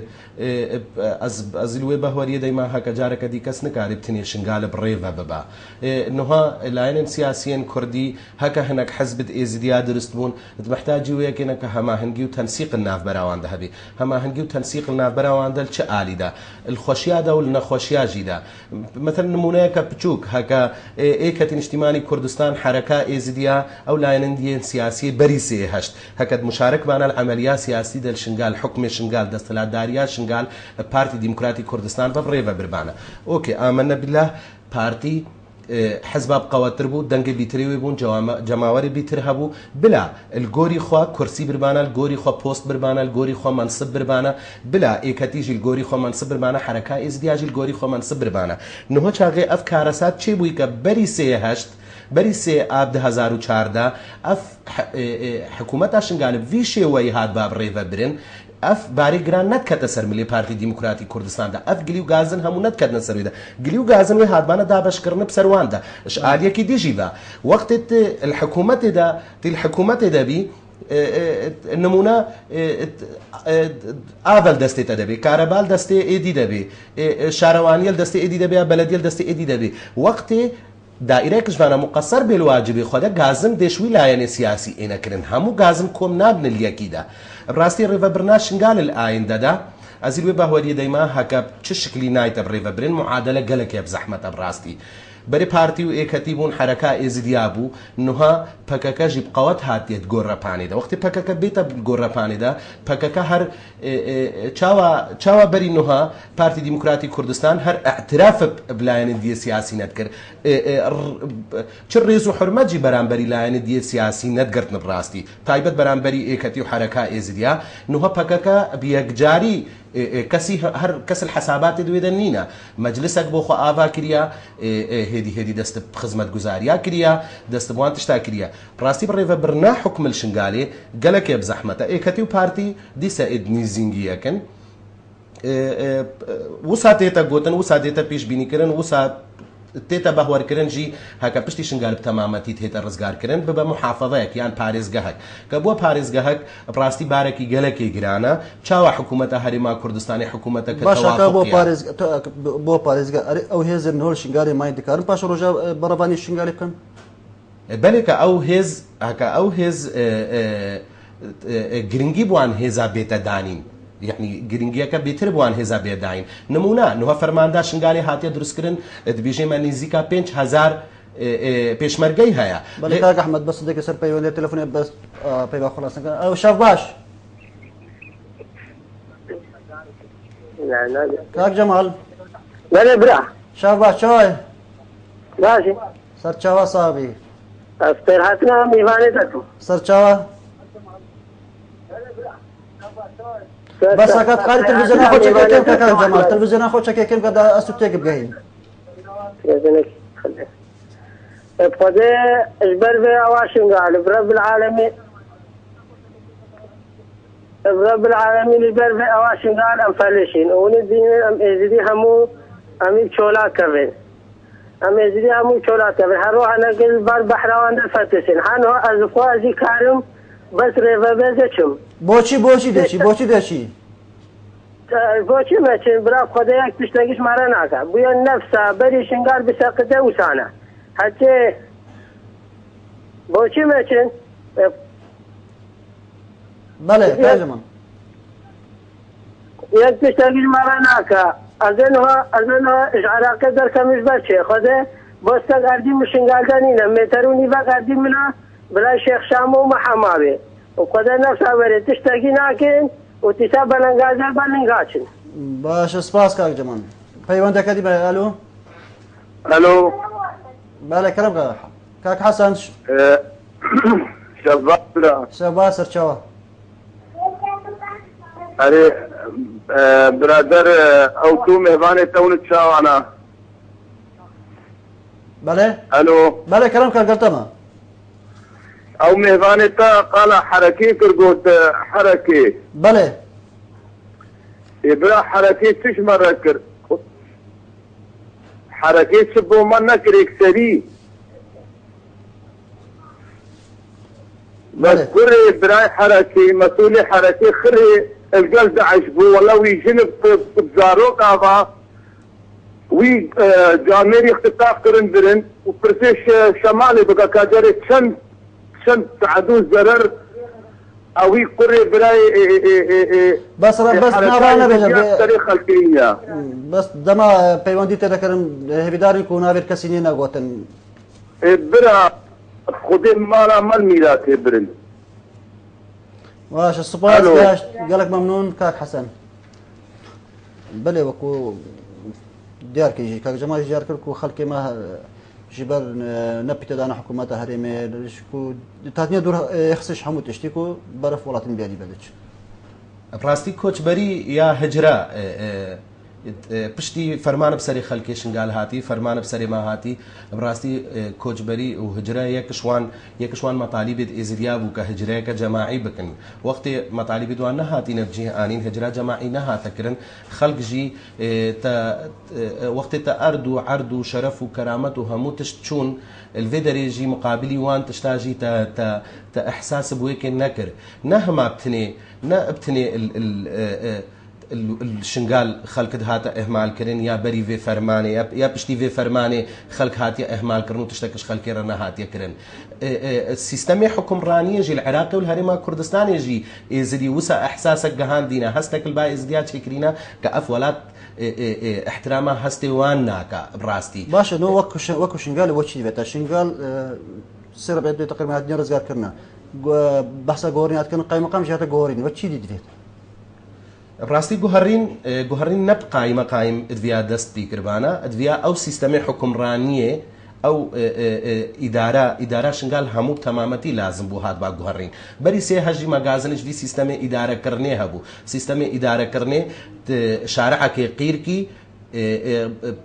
از الوي بهوريه دايما هكا جارك دي كس نكار ابتني شنغال بريفا ببا انها العين سياسيين كردي هكا هناك حزب ازدياد درستبون محتاجي وياك انك هما هنجيو تنسيق الناف براوان ذهبي هما هنجيو تنسيق الناف براوان دل تشالي دا الخوشيا دا والنخوشيا جيدا مثلا نمونه كبتشوك هكا ايكتين اجتماعي كردستان حركه ازديا او لايننديين سياسي بريسي هشت هكا مشارك معنا العمليه سياسيه دل شنغال حكم شنغال دستلات داريا شنغال بارتي ديمقراطي كردستان ببريفا بربانا اوكي امنا بالله بارتي حزب قواتر بو دنگ بيتري بون جماوري بيتر هبو بلا الجوري خوا كرسي بربانا الجوري خوا بوست بربانا الجوري خوا منصب بربانا بلا ايكاتيجي الجوري خوا منصب بربانا حركه ازدياج الجوري خوا منصب بربانا نهو چاغي افكارسات چي بوي ك بري سي هشت بري سي اب 2014 اف حكومت شنغال في شي وي هاد باب ريفا برين اف باري جران نت كتسر ملي بارتي ديمقراطي كردستان دا اف جليو غازن همو نت كدنا سرويدا جليو غازن وي هادبانا دا بشكرنا بسروان دا اش عاليه كي ديجي دا وقت الحكومه دا الحكومه دا بي النمونه اول دستي تدبي كهربال دستي ايدي دبي شهروانيل دستي ايدي دبي بلديل دستي ايدي دبي وقت دائره كشفانا مقصر بالواجب خدا غازم دشوي لاين سياسي انا كرن همو غازم كوم نابن اليكيدا براستي ريفا برناش شنغال الاين دادا ازيل بهوري دايما هكا تشكلي نايت بريفا برين معادله قالك يا بزحمه براستي بري بارتي و ايكاتيبون حركه ازديابو نوها بكاكا جيب قوات هاتيت غوراباني دا وقت بكاكا بيتا غوراباني دا بكاكا هر تشاوا بري نوها بارتي ديمقراطي كردستان هر اعتراف بلاين دي سياسي نتكر تشريز وحرمجي برامبري لاين دي سياسي نتكرت براستي تايبت برامبري ايكاتي وحركه ازديا نوها بكاكا بيجاري كسي هر كس الحسابات دويدنينا مجلسك بوخو آفا كريا هدي دست خدمة گزاريا كريا دست بوان تشتا كريا براستي بريفا برنا حكم الشنغالي قالك يا بزحمة ايكاتي وبارتي دي سائد نيزينجي يكن وسا تيتا قوتن وسا تيتا بيش بيني كرن وسا تيتا بهور كرن جي هكا بشتي شنغال بتمامتي تيتا رزقار كرن ببا محافظيك يعني باريزگهك كبوا باريزگهك براستي باركي قالكي جرانا چاوا حكومة هرما كردستاني حكومة باشا بو باريزگه او هيز نهول شنغالي ما يدكارن باشا روجا برباني شنغالي كان بلك او هيز هكا او هيز گرنگي بوان هيزا بيتا دانين يعني جرينجيكا بيتر بوان هزا بيداين نمونا نوها فرماندا شنغالي هاتيا درسكرن دبيجي ما نزيكا 5000 پێشمەرگەی هەیە. بەڵێ کاک ئەحمەد بەس دێکی سەر پەیوەندی تەلەفۆنێ بەس پەیوا خلاصەکە ئەو شەف باش کاک جەمال بەڵێ برا شەف باش چاوای باشی سەرچاوە ساوی ئەسپێر هاتنە میوانێ دەکەم سەرچاوە بەسەکەت قاری تەلەڤیزیۆنا خۆ چەکێکم کە کاک جەمال تەلەڤیزیۆنا خۆ چەکێکم کە ئەس و تێک بگەین خدای اجبر به اواشن قال رب العالمين رب العالمين اجبر به اواشن قال ام فلشين وندين ام ازدي همو ام چولا كبن ام ازدي همو چولا كبن هرو انا قل بار بحراوان فتسين هانو ازفوازي كارم بس ريفا بزچم بۆچی دەچی بۆچی مەچین برا خدایەک پشتەکیش مارە ناکە بویە نەفسە بەری شنگار بسەقتە وسانە هەچێ بۆچی مەچین بەڵێ کاژەمان یەک پشتەکیش مارە ناکە ئەزێنەوە عراقە دەرکەمیش بەرچێ خدای بۆستە گاردی مشنگالدە نینە مێتەرونی بە گاردی منە برای شێخ شامە و مەحەماوێ و خدای نەفسە بەرێ تشتەکی ناکەین و تیسا بەلەنگازە بەلەنگاچن باشە سپاس کاک جەمان پەیوەندەکە دیبە ئەلۆ الو بەڵێ کەرەم کاک حەسەن شەبا سەرچاوە اري برادر او تو مهبانه تون تشاوانا بله الو بله كلام كان قلتما او مهبانه تا قال حركي كرغوت حركي بله ابرا حركي تش مره كر حركي سبو من نكريك سري بس كري براي حركي مسؤول حركي خري الجلد عجبو والله ويجنب بزاروك ابا وي جاميري اختطاف كرن برن وبرسيش شمالي بقى كاجري شن تعدو زرر او يقري براي بس نابانا بيجا تاريخ الكينيا بس دما بيواندي تذكرن هبيداري كونافير كسينينا غوتن برا خدي مالا مال ميلاد برن واش السباس قالك ممنون كاك حسن بلي وكو ديار كيجي كاك جماعة جار كركو خلقي ما جبر نبي تدانا حكومات هرمي شكو تاتنيا دور يخصش حمو تشتيكو برف ولاتن بيالي بدج براستي كوتشبري يا هجرة پشتی فەرمانە بسەری خەڵکی شنگال هاتی فەرمانە بسەری ما هاتی بڕاستی کۆچبەری و هجرە یەکشوان مەطالیبێت ئێزریا بوو کە هجرەیەکە جەماعی بکەن وەختی مەطالیبی دوان نەهاتینە بجیهانین هجرە جەماعی نەهاتەکردن خەڵکژی وەختی تا ئەرد و عەرد و شەرەف و کەرامەت و هەموو تشت چوون الفي دريجي مقابلي وان تشتاجي تا احساس بويك نكر نهما ابتني الشنقال خلق هاتا اهمال كرين يا بري في فرماني يا بشتي في فرماني خلق هاتيا اهمال كرن وتشتكش خلق رنا هاتيا كرن السيستم حكم راني يجي العراقي والهرمه كردستان يجي زدي وسع احساسك جهان دينا هستك الباقي ازدياد شكرينا كافولات احترامها هستي وانا براستي باشا نو وكو شنقال وشي بيتا شنقال سير بعد تقريبا هاد رزقار كرنا بحثا غورينات كان قايمه قام جاتا غورين وشي دي ديت براستي جوهرين نبقى قايمه قايم ادفيا دست بيكربانا ادفيا او سيستم حكم رانيه او اداره شنقال همو تمامتي لازم بو هاد با جوهرين بري سي هجي مغازنش في سيستم اداره كرني هبو سيستم اداره كرني شارع كي قيركي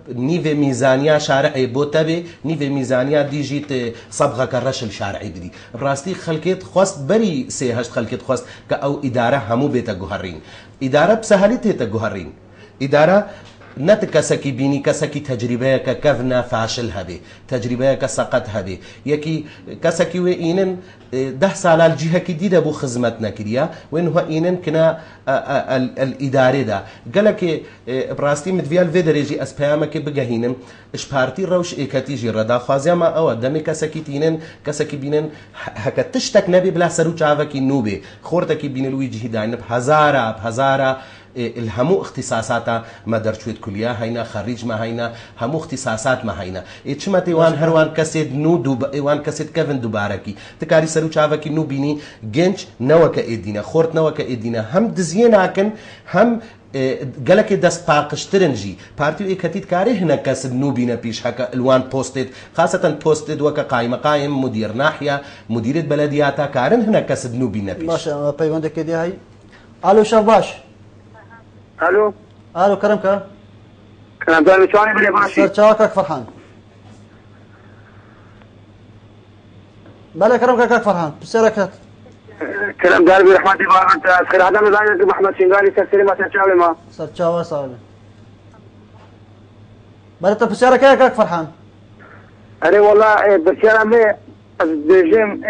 نيفي ميزانيا شارعي بوتبي نيفي ميزانيا ديجيت صبغه كرش الشارعي بدي براستي خلكيت خواست بري سي هشت خلكيت خواست كاو اداره همو بيتا جوهرين اداره بسهلته تجوهرين اداره نت كسكي بيني كسكي تجربه ككفنا فاشل هبي تجربه كسقط هبي يكي كسكي وينن 10 سال الجهه جديده بو خدمتنا كريا وين هو اينن كنا الاداره ده قالك براستي مدفيال فيدريجي اسبيامك بجهينن اشبارتي روش ايكاتيجي ردا خازيما او دمي كسكي تينن كسكي بينن هكا تشتك نبي بلا سرو چاوكي نوبه خورتكي بين الوجه داين بهزاره الهمو اختصاصاتا ما درچويت كلية هينا خريج ما هينا همو اختصاصات ما هينا اتشمتي وان هروان كسيد نو وان كسيد كيفن دوباركي تكاري سرو چاوكي نو بيني جنش نوكا ايدينا خورت نوكا ايدينا هم دزيناكن هم قالك دست باقشترنجي بارتيو ايكاتيت كاري هنا كسب نوبينا بيش هكا الوان بوستد خاصة بوستد وكا قايم مدير ناحية مديرة بلدياتا كارن هنا كسب نوبينا بيش باشا بيوندك دي هاي الو شباش الو كرمكا كلام داري شواني بلي باشي سرچاوكك فرحان بلا كرمكا كاك فرحان بسيركت كلام داري برحمة الله انت خير هذا مزاجك محمد شنغالي سرسري ما سرچاوي ما سرچاوي صاحبي بلا انت بسيرك كاك فرحان اري والله بسيارة مي الرجيم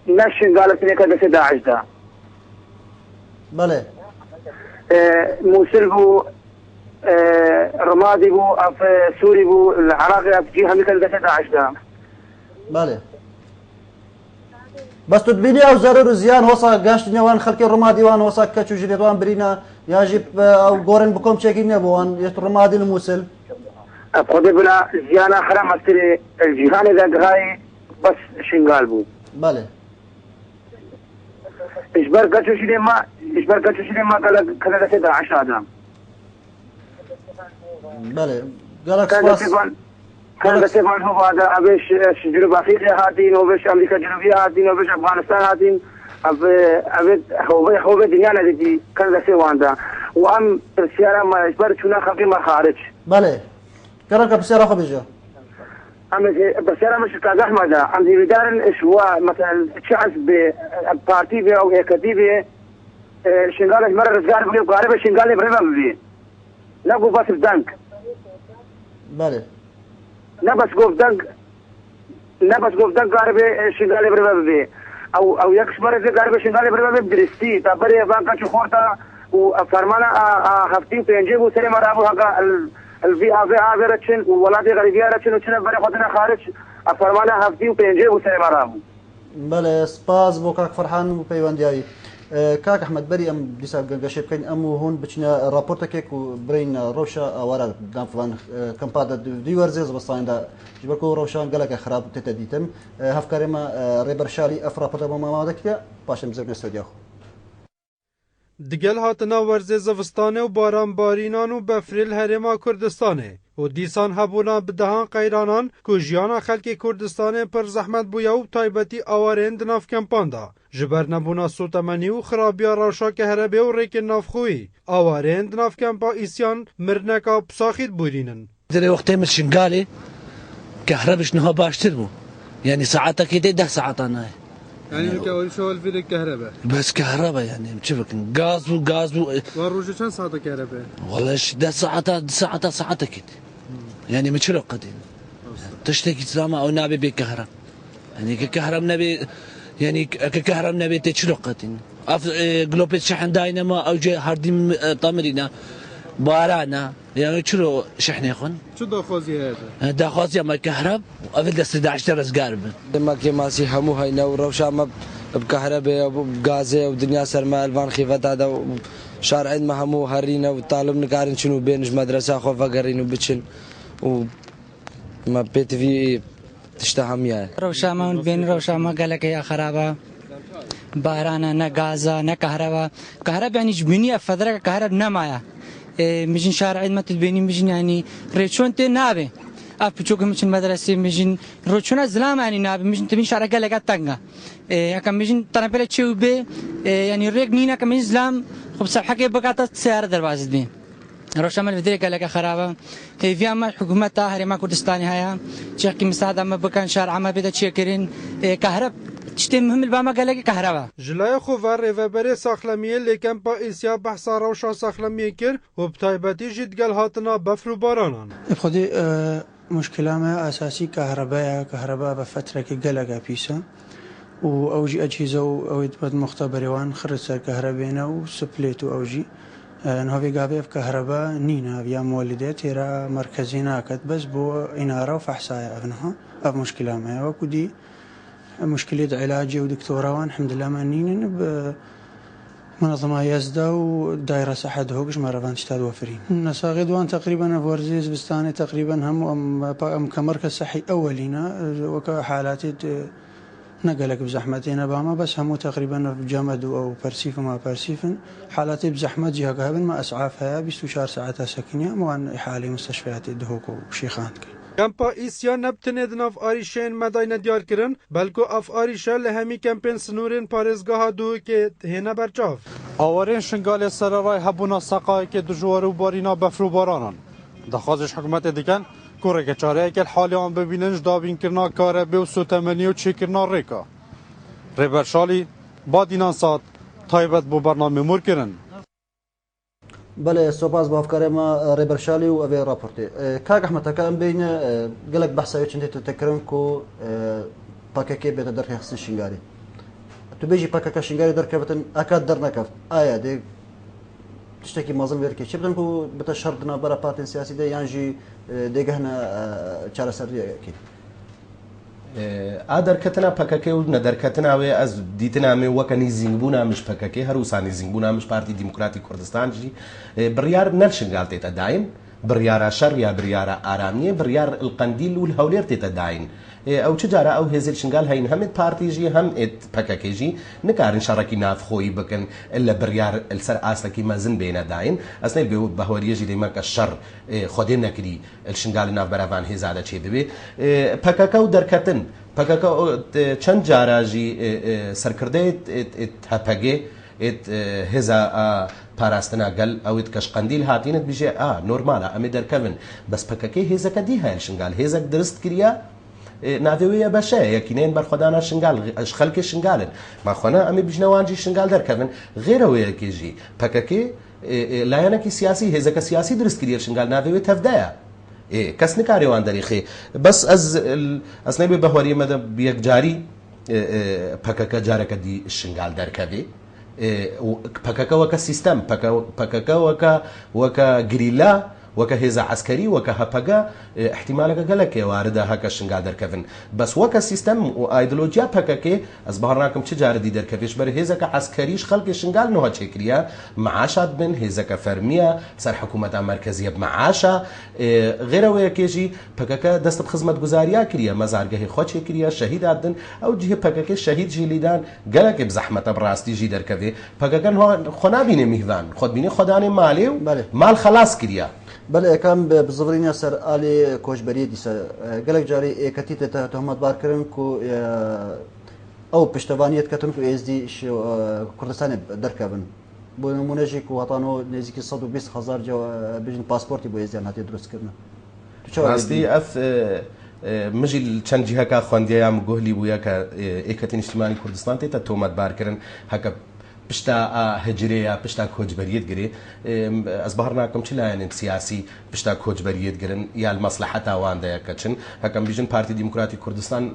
نشن قالت لي كذا داعش ده بله موصل بو رمادي بو في سوري بو العراقي في جهه مثل داعش ده بله بس تدبيني او ضرر زيان وصا قاشتني وان خلقي الرمادي وان وصا كاتشو جريت وان برينا يجب او قورن بكم تشيكيني وان الرمادي الموصل خذي بلا زيانه حرام استري الجهان ذاك هاي بس شنقال بو بله اجبر كاتشو شنو ما قال كذا داعش هذا بله قالك كان سيفان هو هذا أبيش جنوب أفريقيا هاتين وبيش أمريكا الجنوبية هاتين وبيش أفغانستان هاتين أبي هو الدنيا نادي كان سيفان ده وأم السيارة ما إجبار شونا خفي ما خارج بله كرنك بسيارة خو بيجا أم بسيارة مش كذا أحمد أم دي بدارن إشوا مثلا تشعس ببارتي بي أو هيكتي بي شنغال مرة رزقار بلي وقارب شنغال بريبا بلي نقول بس بدنك بله نبس قفدان قاربه شنغالي بربا بي او يكش مرة زي قاربه شنغالي بربا بي درستي تابري بانكا شخورتا وفرمانا هفتين تنجيبو سري مرابو هكا الفي آفي رتشن وولادي غريبية رتشن وچنا بري خودنا خارج فرمانا هفتين تنجيبو سري مرابو بله سپاس بو كاك فرحان و پيواندياي كاك احمد بري ام ديسا قشيب كاين امو هون بچنا رابورتك برين روشا اوارا دانفوان كمبادا دي ورزيز بصاين دا جبركو روشان قالك خراب تتديتم هفكارما ريبرشالي افرا بما مادك باشم زبن استوديو دگل هاتنا ورزه زوستانه و بارانبارینان و بفریل هرما کردستانه و دیسان هبونا بدهان قیرانان که جیانا خلک کردستانه پر زحمت بویا و تایبتی آوارند ناف کمپاندا جبر نبونا سوتمنی و خرابیا روشا که هربه و ریک نافخوی آوارند ناف کمپا ایسیان مرنکا بساخید بورینن در وقتی مشنگالی كهربش نها باشتر بو يعني ساعتها كده 10 ساعات انا يعني الكاول شغل في الكهرباء بس كهرباء يعني شوفك غاز والروج كم ساعة كهرباء والله 10 ساعات كده يعني مشروع قديم تشتكي سلامة او نابي بكهرباء يعني كهرباء نبي يعني كهرباء نبي تشلو قديم جلوبيت شحن داينما او جي هاردين طامرينا بارانا يعني شنو شحن يخون؟ شو داخوزي هذا؟ داخوزي ما كهرب وقبل دست 11 رزقارب ما كي ماسي همو هينا وروشا ما بكهرباء وبغازه ودنيا سرما الفان خيفت هذا شارعين ما همو هرينا وطالب نقارن شنو بينش مدرسه خو فقرين وبتشن وما بيت في تشتهم يا روشا ما بين روشا ما قالك يا خرابه بارانا نا غازا نا كهرباء يعني جبنيه فدرك كهرباء نمايا مجن شارعين ما تبيني مجن يعني ريتشون تنابي أبتشوك مجن مدرسة مجن روتشونا زلام يعني نابي مجن تبين شارع قلقة تانغا كم مجن تنابلة شيء به يعني ريق نينا كم مجن زلام خب صباح كي بقاطة سيارة درباز دي روشامل في ذلك قلقة خرابة في أما حكومة تاهري ما كردستاني هيا شيخ كي مساعدة ما بكان شارع ما بيدا تشيكرين كهرب تشتي مهم الباما قالك كهرباء جلای خوار ریوبری ساخلمیه لیکن با ایسیا بحثا روشا ساخلمیه کر و بتایبتی جد گل هاتنا بفر و بارانان خودی مشكلة ما أساسي كهرباء بفترة كجلقة بيسا وأوجي أجهزة وأود مختبروان خرج كهربينا وسبليت وأوجي نهوي قابي في كهرباء نينا بيا مولدات يرى مركزينا كت بس بو إنارة وفحصايا أبنها أب مشكلة ما وكدي مشكلة علاجي ودكتورة وان الحمد لله مانين منظمة يزدا ودائرة سحد هوكش مرافان تشتاد وفرين نساغي دوان تقريبا فورزيز بستاني تقريبا هم كمركز صحي أولينا وكحالات نقلك بزحمتين باما بس هم تقريبا بجمد أو برسيف ما برسيف حالاتي بزحمة جهة قابل ما أسعافها 24 ساعة سكنية موان حالي مستشفيات دهوك وشيخان کمپا ایسیا نبتنه دناف آریشین مداینه دیار کرن بلکو اف آریشا لهمی کمپین سنورین پارزگاه دو که هنه برچاف آوارین شنگال سرارای هبونا سقای که دجوار و بارینا بفرو بارانان دخوازش حکومت دیکن کوره که چاره که حالی آن ببیننش دابین کرنا کاره به و سوتمنی و چی کرنا ریکا ریبرشالی با دینان ساد تایبت بو برنامه مور کرن بله سپاس با افکار ما ریبرشالی و اوی راپورتی کاک احمد کام بین قالك بحثا چنده تتکرن کو پاککی بیت در خصن شنگاری تو بیجی پاکک شنگاری در کفتن اکاد در نکفت آیا دی تشتكي مازن ويركي شبتن كو بتشردنا برا بارتين سياسي دي يانجي ديگهنا چاره سريه اكيد ئادەرکەتنا پەکەکەی و نەدەرکەتناوێ ئەس دیتنامێ وەکە نیزیینگبوونا مش پەکەکەی هەروسا نیزیینگبوونا مش پارتی دیموکراتی کوردستانجی بڕیار نەرشنگال تێتە داین بڕیارە شەڕ یا بڕیارە ئارامیە بڕیار القەندیل و هەولێر تێتە داین ئەو چ جارە ئەو هێزل شنگال هەین هەمت پارتیژی هەم پەکەکەژی نکارن شەڕەکی نافخۆی بکەن لە بڕیار سەر ئاستەکی مەزن بێنە داین ئەسنەی بە هۆریەژی دەیمەکە شەڕ خۆدێ نەکری شنگال ناوبەرەوان هێزادە چێ ببێ پەکەکە و دەرکەتن پەکەکە چەند جاراژی سەرکردەیە هەپەگێ هێزا پاراستنا گەل ئەوت کەشقەندیل هاتینت بژێ نۆرمالە ئەمێ دەرکەون بەس پەکەکەی هێزەکە دی هەیە شنگال هێزەک درست کریە ناوێوەیە بەشەیە یەکینێن بەرخۆدانە شنگال خەڵکی شنگالن ماخۆنا ئەمێ بژنەوانجی شنگال دەرکەون غێرەوەیەکێژی پەکەکەی لایەنێکی سیاسی هێزەکە سیاسی دروست کریە شنگال ناوێوێ تەفدایە کەس نکارێوان دەریخێ بەس ئەسنەی بێ بەهۆری مەدە یەکجاری پەکەکە جارەکە دی شنگال دەرکەوێ پەکەکە وەکە سیستەم پەکەکە وەکە گریلا وەکە هێزە عسکەری وەکە هەپەگە احتیمالەکە گەلەکێ واردە هەکە شنگال دەرکەون بەس وەکە سیستەم و ئایدۆلۆجیا پەکەکێ ئەس بەهەڕناکەم چ جارەدی دەرکەوێش بەر هێزەکە عسکەریش خەڵکی شنگال نەوە چێکریە معاشات بن هێزەکە فەرمیە سەر حکوومەتە مەرکەزیە بمەعاشە غێرەوەیەکێژی پەکەکە دەستە خزمەت گوزاریا کریە مەزارگەهی خۆ چێکریە شەهیدادن ئەو جهێ پەکەکەی شەهید ژیلیدان گەلەکێ بزەحمەتە بڕاستیژی دەرکەوێ پەکەکەن خۆ نابینێ میهوان خۆت بینی خۆدانێ مالێ و مال خەلاس کریە بله کام بزورینیا سر آلی کوچبری دیسا گلک جاری اکتی تهمت بار کردن کو او پشتوانیت کتن کو از دی کردستان درکبن بو نمونه‌ای کو وطنو نزدیک 120,000 جو بجن پاسپورتی بو از دی نهاتی درست کردن راستی اف مجی چند جهه که خواندیم گوهلی بویا که اکتی اجتماعی کردستان تیتا تهمت بار کردن هک پشتا هجریه پشتا کوچبریت گری از بهر ناکم چی لاین سیاسی پشتا کوچبریت گرن یا المصلحت آوان دیا کچن هکم بیشن پارتی دموکراتی کردستان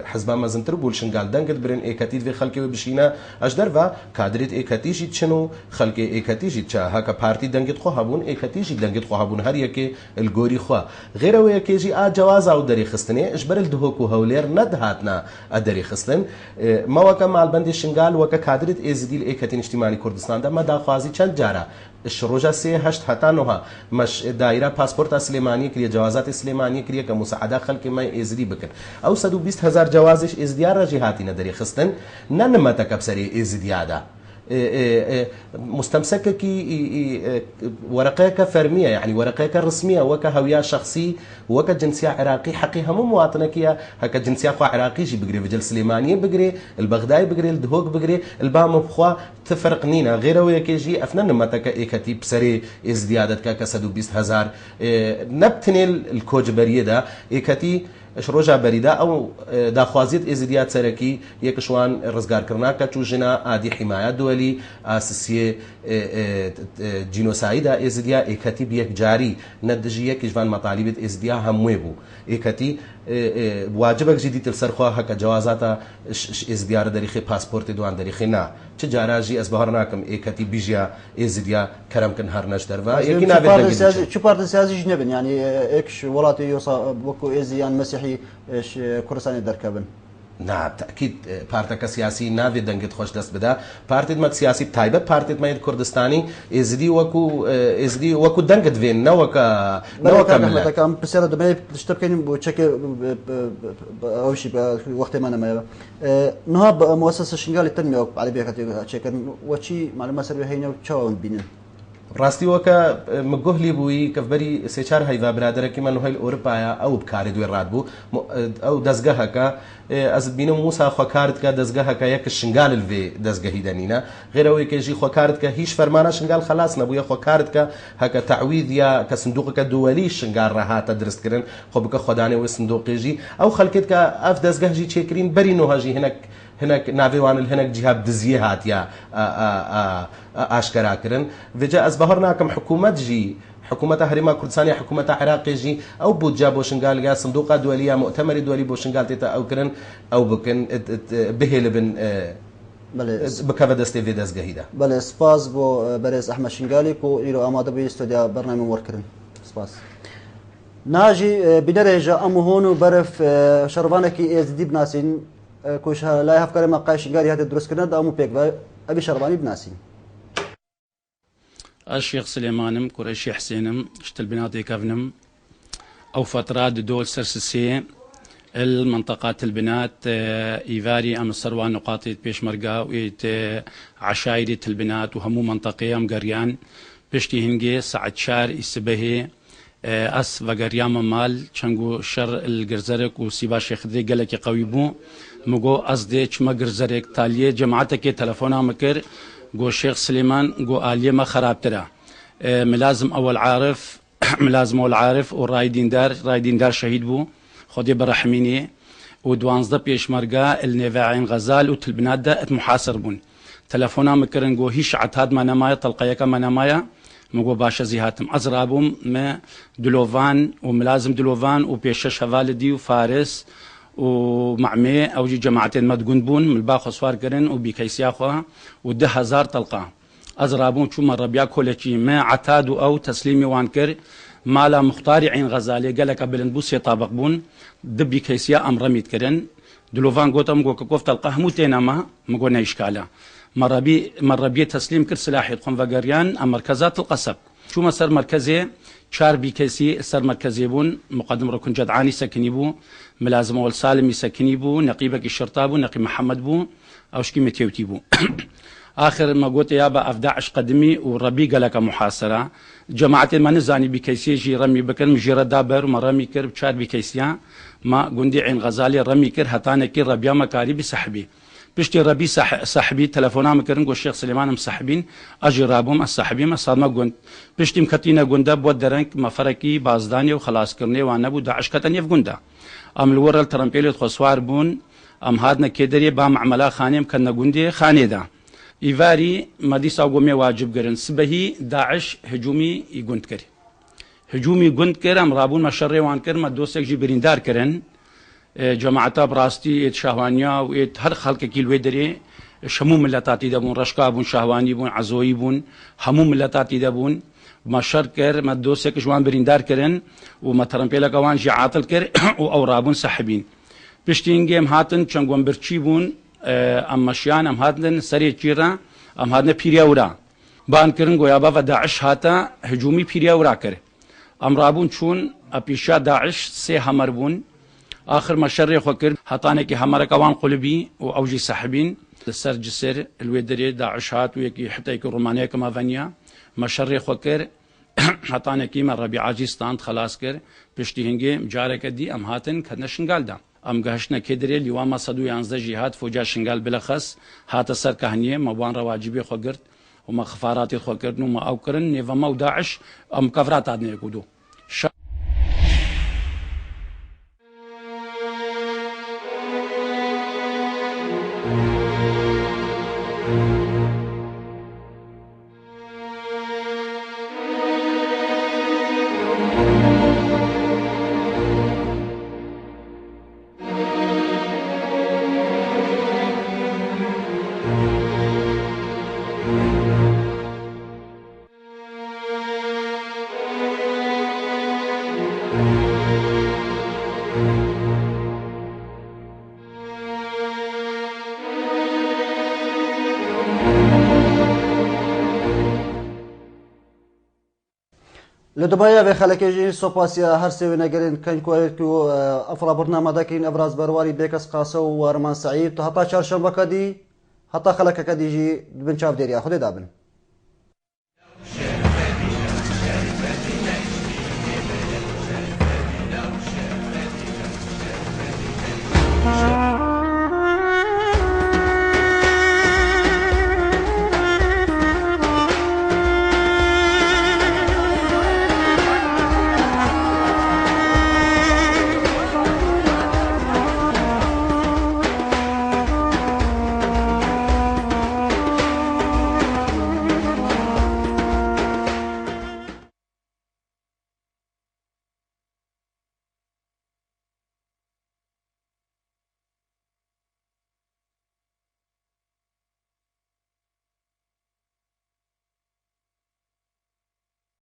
حزب مزنتر بول شنگال دنگت برن اکتیت و خلکی و بشینا اجدر و کادریت اکتیشی چنو خلک اکتیشی چه هک پارتی دنگت خو هبون اکتیشی دنگت خو هبون هر یکی الگوری خو غیر و یکیجی جواز او دری خستنه اجبر الدهوک و هولیر ندهاتنا ادری خستن ما وکم مالبند شنگال وک کادریت ازدیل اکتین اجتماعی کردستان ده مداخوازی چند جاره الشروجه 3-8 حتی نوها مش دایره پاسپورت سلیمانی کریه جوازات سلیمانی کریه که مساعده خلق ما ازدی بکن او 120,000 جوازش ازدیار را جهاتی نداری خستن نه نمتک بسری ازدیاده مستمسكة كي ورقيك فرمية يعني ورقيك رسمية وك هوية شخصي وك جنسية عراقي حقي هم مواطنك يا هك جنسية خو عراقي جي بقري فجل سليمانية بقري البغدادي بقري الدهوك بقري البام بخوا تفرق نينا غيره ويكيجي افنان متك ايكتي بسري ازديادت كا 120,000 نبتني الكوجبريه ده ايكتي شروجا بريده او داخوازيت ازدياد سركي يكشوان رزقار كرناكا توجنا ادي حمايه دولي اساسيه جينوسايدا ازديا ايكتي بيك جاري ندجيه كجوان مطالب ازديا همويبو ايكتي واجبك جديد السرخوا هكا جوازات ازديار دريخي باسبورت دوان دريخي نا تجاراجي اسبهرناكم ايكتي بيجيا ازديا كرم كن هرنش دروا يكنا بدل شو بارت سياسي جنبن يعني اكش ولاتي يوصا بوكو ازيان مسيحي كردستاني دركبن نا تأكيد بارتك سياسي نافي دنگت خوش دست بدا بارتيد مت سياسي بتايبة بارتيد مايد كردستاني ازدي وكو دنگت فين نوكا ملا كم بسيرة دمي تشتبكين بوشكل أو شيء وقت ما أنا نهاب مؤسسة شنغال التنمية على بيها كتير وشي معلومات سرية هينا وشاون بينن ڕاستی وەکە مگۆهلی بووی کەفبەری سێچار هەیڤا برادەرەکیمان نوهەیل ئەوروپایە ئەو بکاری دوێ ڕاد بوو ئەو دەستگەهەکە ئەزت بینم موسا خۆکارت کە دەستگەهەکە یەک شنگال الڤێ دەستگەهی دەنینە غێرەوەی کەژی خۆکارت کە هیچ فەرمانە شنگال خلاص نەبووە خۆکارت کە هەکە تعوید یا کە سندوقەکە دووەلی شنگال ڕاهاتە درستکردن خۆ بکە خۆدانەوەی سندوقێژی ئەو خەڵکێت کە ئەف دەستگەهژی چێکرین بەری نۆهەژی هناك نافيوان هناك جهاب دزيهات يا اشكرا كرن فجاء ازبهرنا كم حكومه جي حكومه هريما كردستانيه حكومه عراقي جي او بوجا بوشنغال يا صندوق دوليه مؤتمر دولي بوشنغال تيتا او كرن او بكن بهيل بن بكفا دستي في دزغهيدا بله سپاس بو برز احمد شنغالي كو يرو اماده بي استوديو برنامج وركرن سپاس ناجي بدرجه ام هون برف شربانك از دي بناسين كوش لا يفكر ما قايش قال هذا الدروس كنا دا مو بيك ابي شرباني بناسي الشيخ سليمانم كريشي حسينم اشتل بناتي كفنم او فترات دول سرسسي المنطقات البنات ايفاري ام السروان نقاطي بيش مرقا ويت عشايري البنات وهمو منطقيه ام قريان بيشتي هنجي سعد شار السبهي اس وقريام مال چنگو شر الجرزرك وسيبا شيخ دي قالك قوي بو مگو از دي چما گرزرك تاليه جماعتك تلفونا مكر گو شيخ سليمان گو آليه ما خراب ترى ملازم اول عارف ملازم اول عارف ورايدين دار شهيد بو خدي برحميني ودوانزده بيش مرقا النفاعين غزال وتلبنات دا محاصر بون تلفونا مكرن گو هيش عتاد ما نمايا طلقيك ما نمايا مگو باشا زيهاتم ازرابم ما دلوفان وملازم دلوفان وبيشش هفالدي وفارس ومعمي او جي جماعتين ما تقنبون من الباخو صوار كرن وبيكيسياخوها وده 1000 طلقه ازرابون شو مره بياكلشي ما عتاد او تسليمي وانكر مالا مختاري عين غزالي قالك قبل نبوس طابق بون دبي كيسيا ام رميت كرن دلوفان قوتم قو كوف طلقه موتينا ما مقولنا اشكاله مره بي تسليم كر سلاح يدخل فقريان ام مركزات القصب شو مسار مركزي شار بي كيسي سر مركزي بون مقدم ركن جدعاني سكني بو ملازم اول سالم يسكني بو نقيبك الشرطه بو نقيب محمد بو او شكي متيوتي بو اخر ما قلت يابا افداعش قدمي وربي قالك محاصره جماعه ما نزاني بكيسي جي رمي بكر مجيره دابر مرمي كر شار بكيسيا ما قندي عين غزالي رمي كر هتانا كر ربيا مكاري بسحبي بشتي ربي صاحبي تلفونا مكرن الشيخ سليمان مسحبين اجي رابهم الصاحبي ما صار ما قند بشتي مكتينا قندا بود درنك ما فرقي بازداني وخلاص كرني وانا بو داعش كتني في قندا ام الورا الترامبيل خسوار بون ام هادنا كدري بام عملا خانيم كنا قندي خاني دا ايفاري مدي ساقومي واجب قرن سبهي داعش هجومي يقند كري هجومي قند كر ام رابون ما شري وان كر ما دوسك جي بريندار كرن جماعتا براستي شهوانيا ويت هر خلق كيل ويدري شمو ملتاتي دبون رشقا بون شهواني بون عزوي بون همو ملتاتي دبون ما شركر ما دوسك جوان بريندار كرن وما ترامبيلا كوان جي عاطل كر او رابون سحبين بشتينجيم هاتن چنگون برچي بون ام مشيان ام هاتن سري چيرا ام هاتن بيرياورا بان كرن گويا با داعش هاتا هجومي بيرياورا كر ام رابون چون ابيشا داعش سي همر بون اخر ما شر خوكر حطانك همر كوان قلبي واوجي سحبين السر جسر الويدري داعش هات ويكي حتى يكون رومانيا كما فانيا ما شر خوكر حطانك ما ربيعاجستان خلاص كر بشتي هنگي مجارك دي ام هاتن كنا شنغال دا ام گهشنا كدري ليواما 111 جهات فوجا شنغال بلخص هات سر كهنيه مبان رواجبي خوكرت وما خفاراتي خوكرت نو ما اوكرن نيفما وداعش ام كفرات ادني يقودو لدبايا بخلكيجي سوباسيا هرسي نجرين كان كويتو افرا برنامج داكين ابراز برواري بيكس قاسو ورمان سعيد هتا چهارشنبه كدي هتا خلك كديجي بن شاف ديريا خدي دابن Thank you.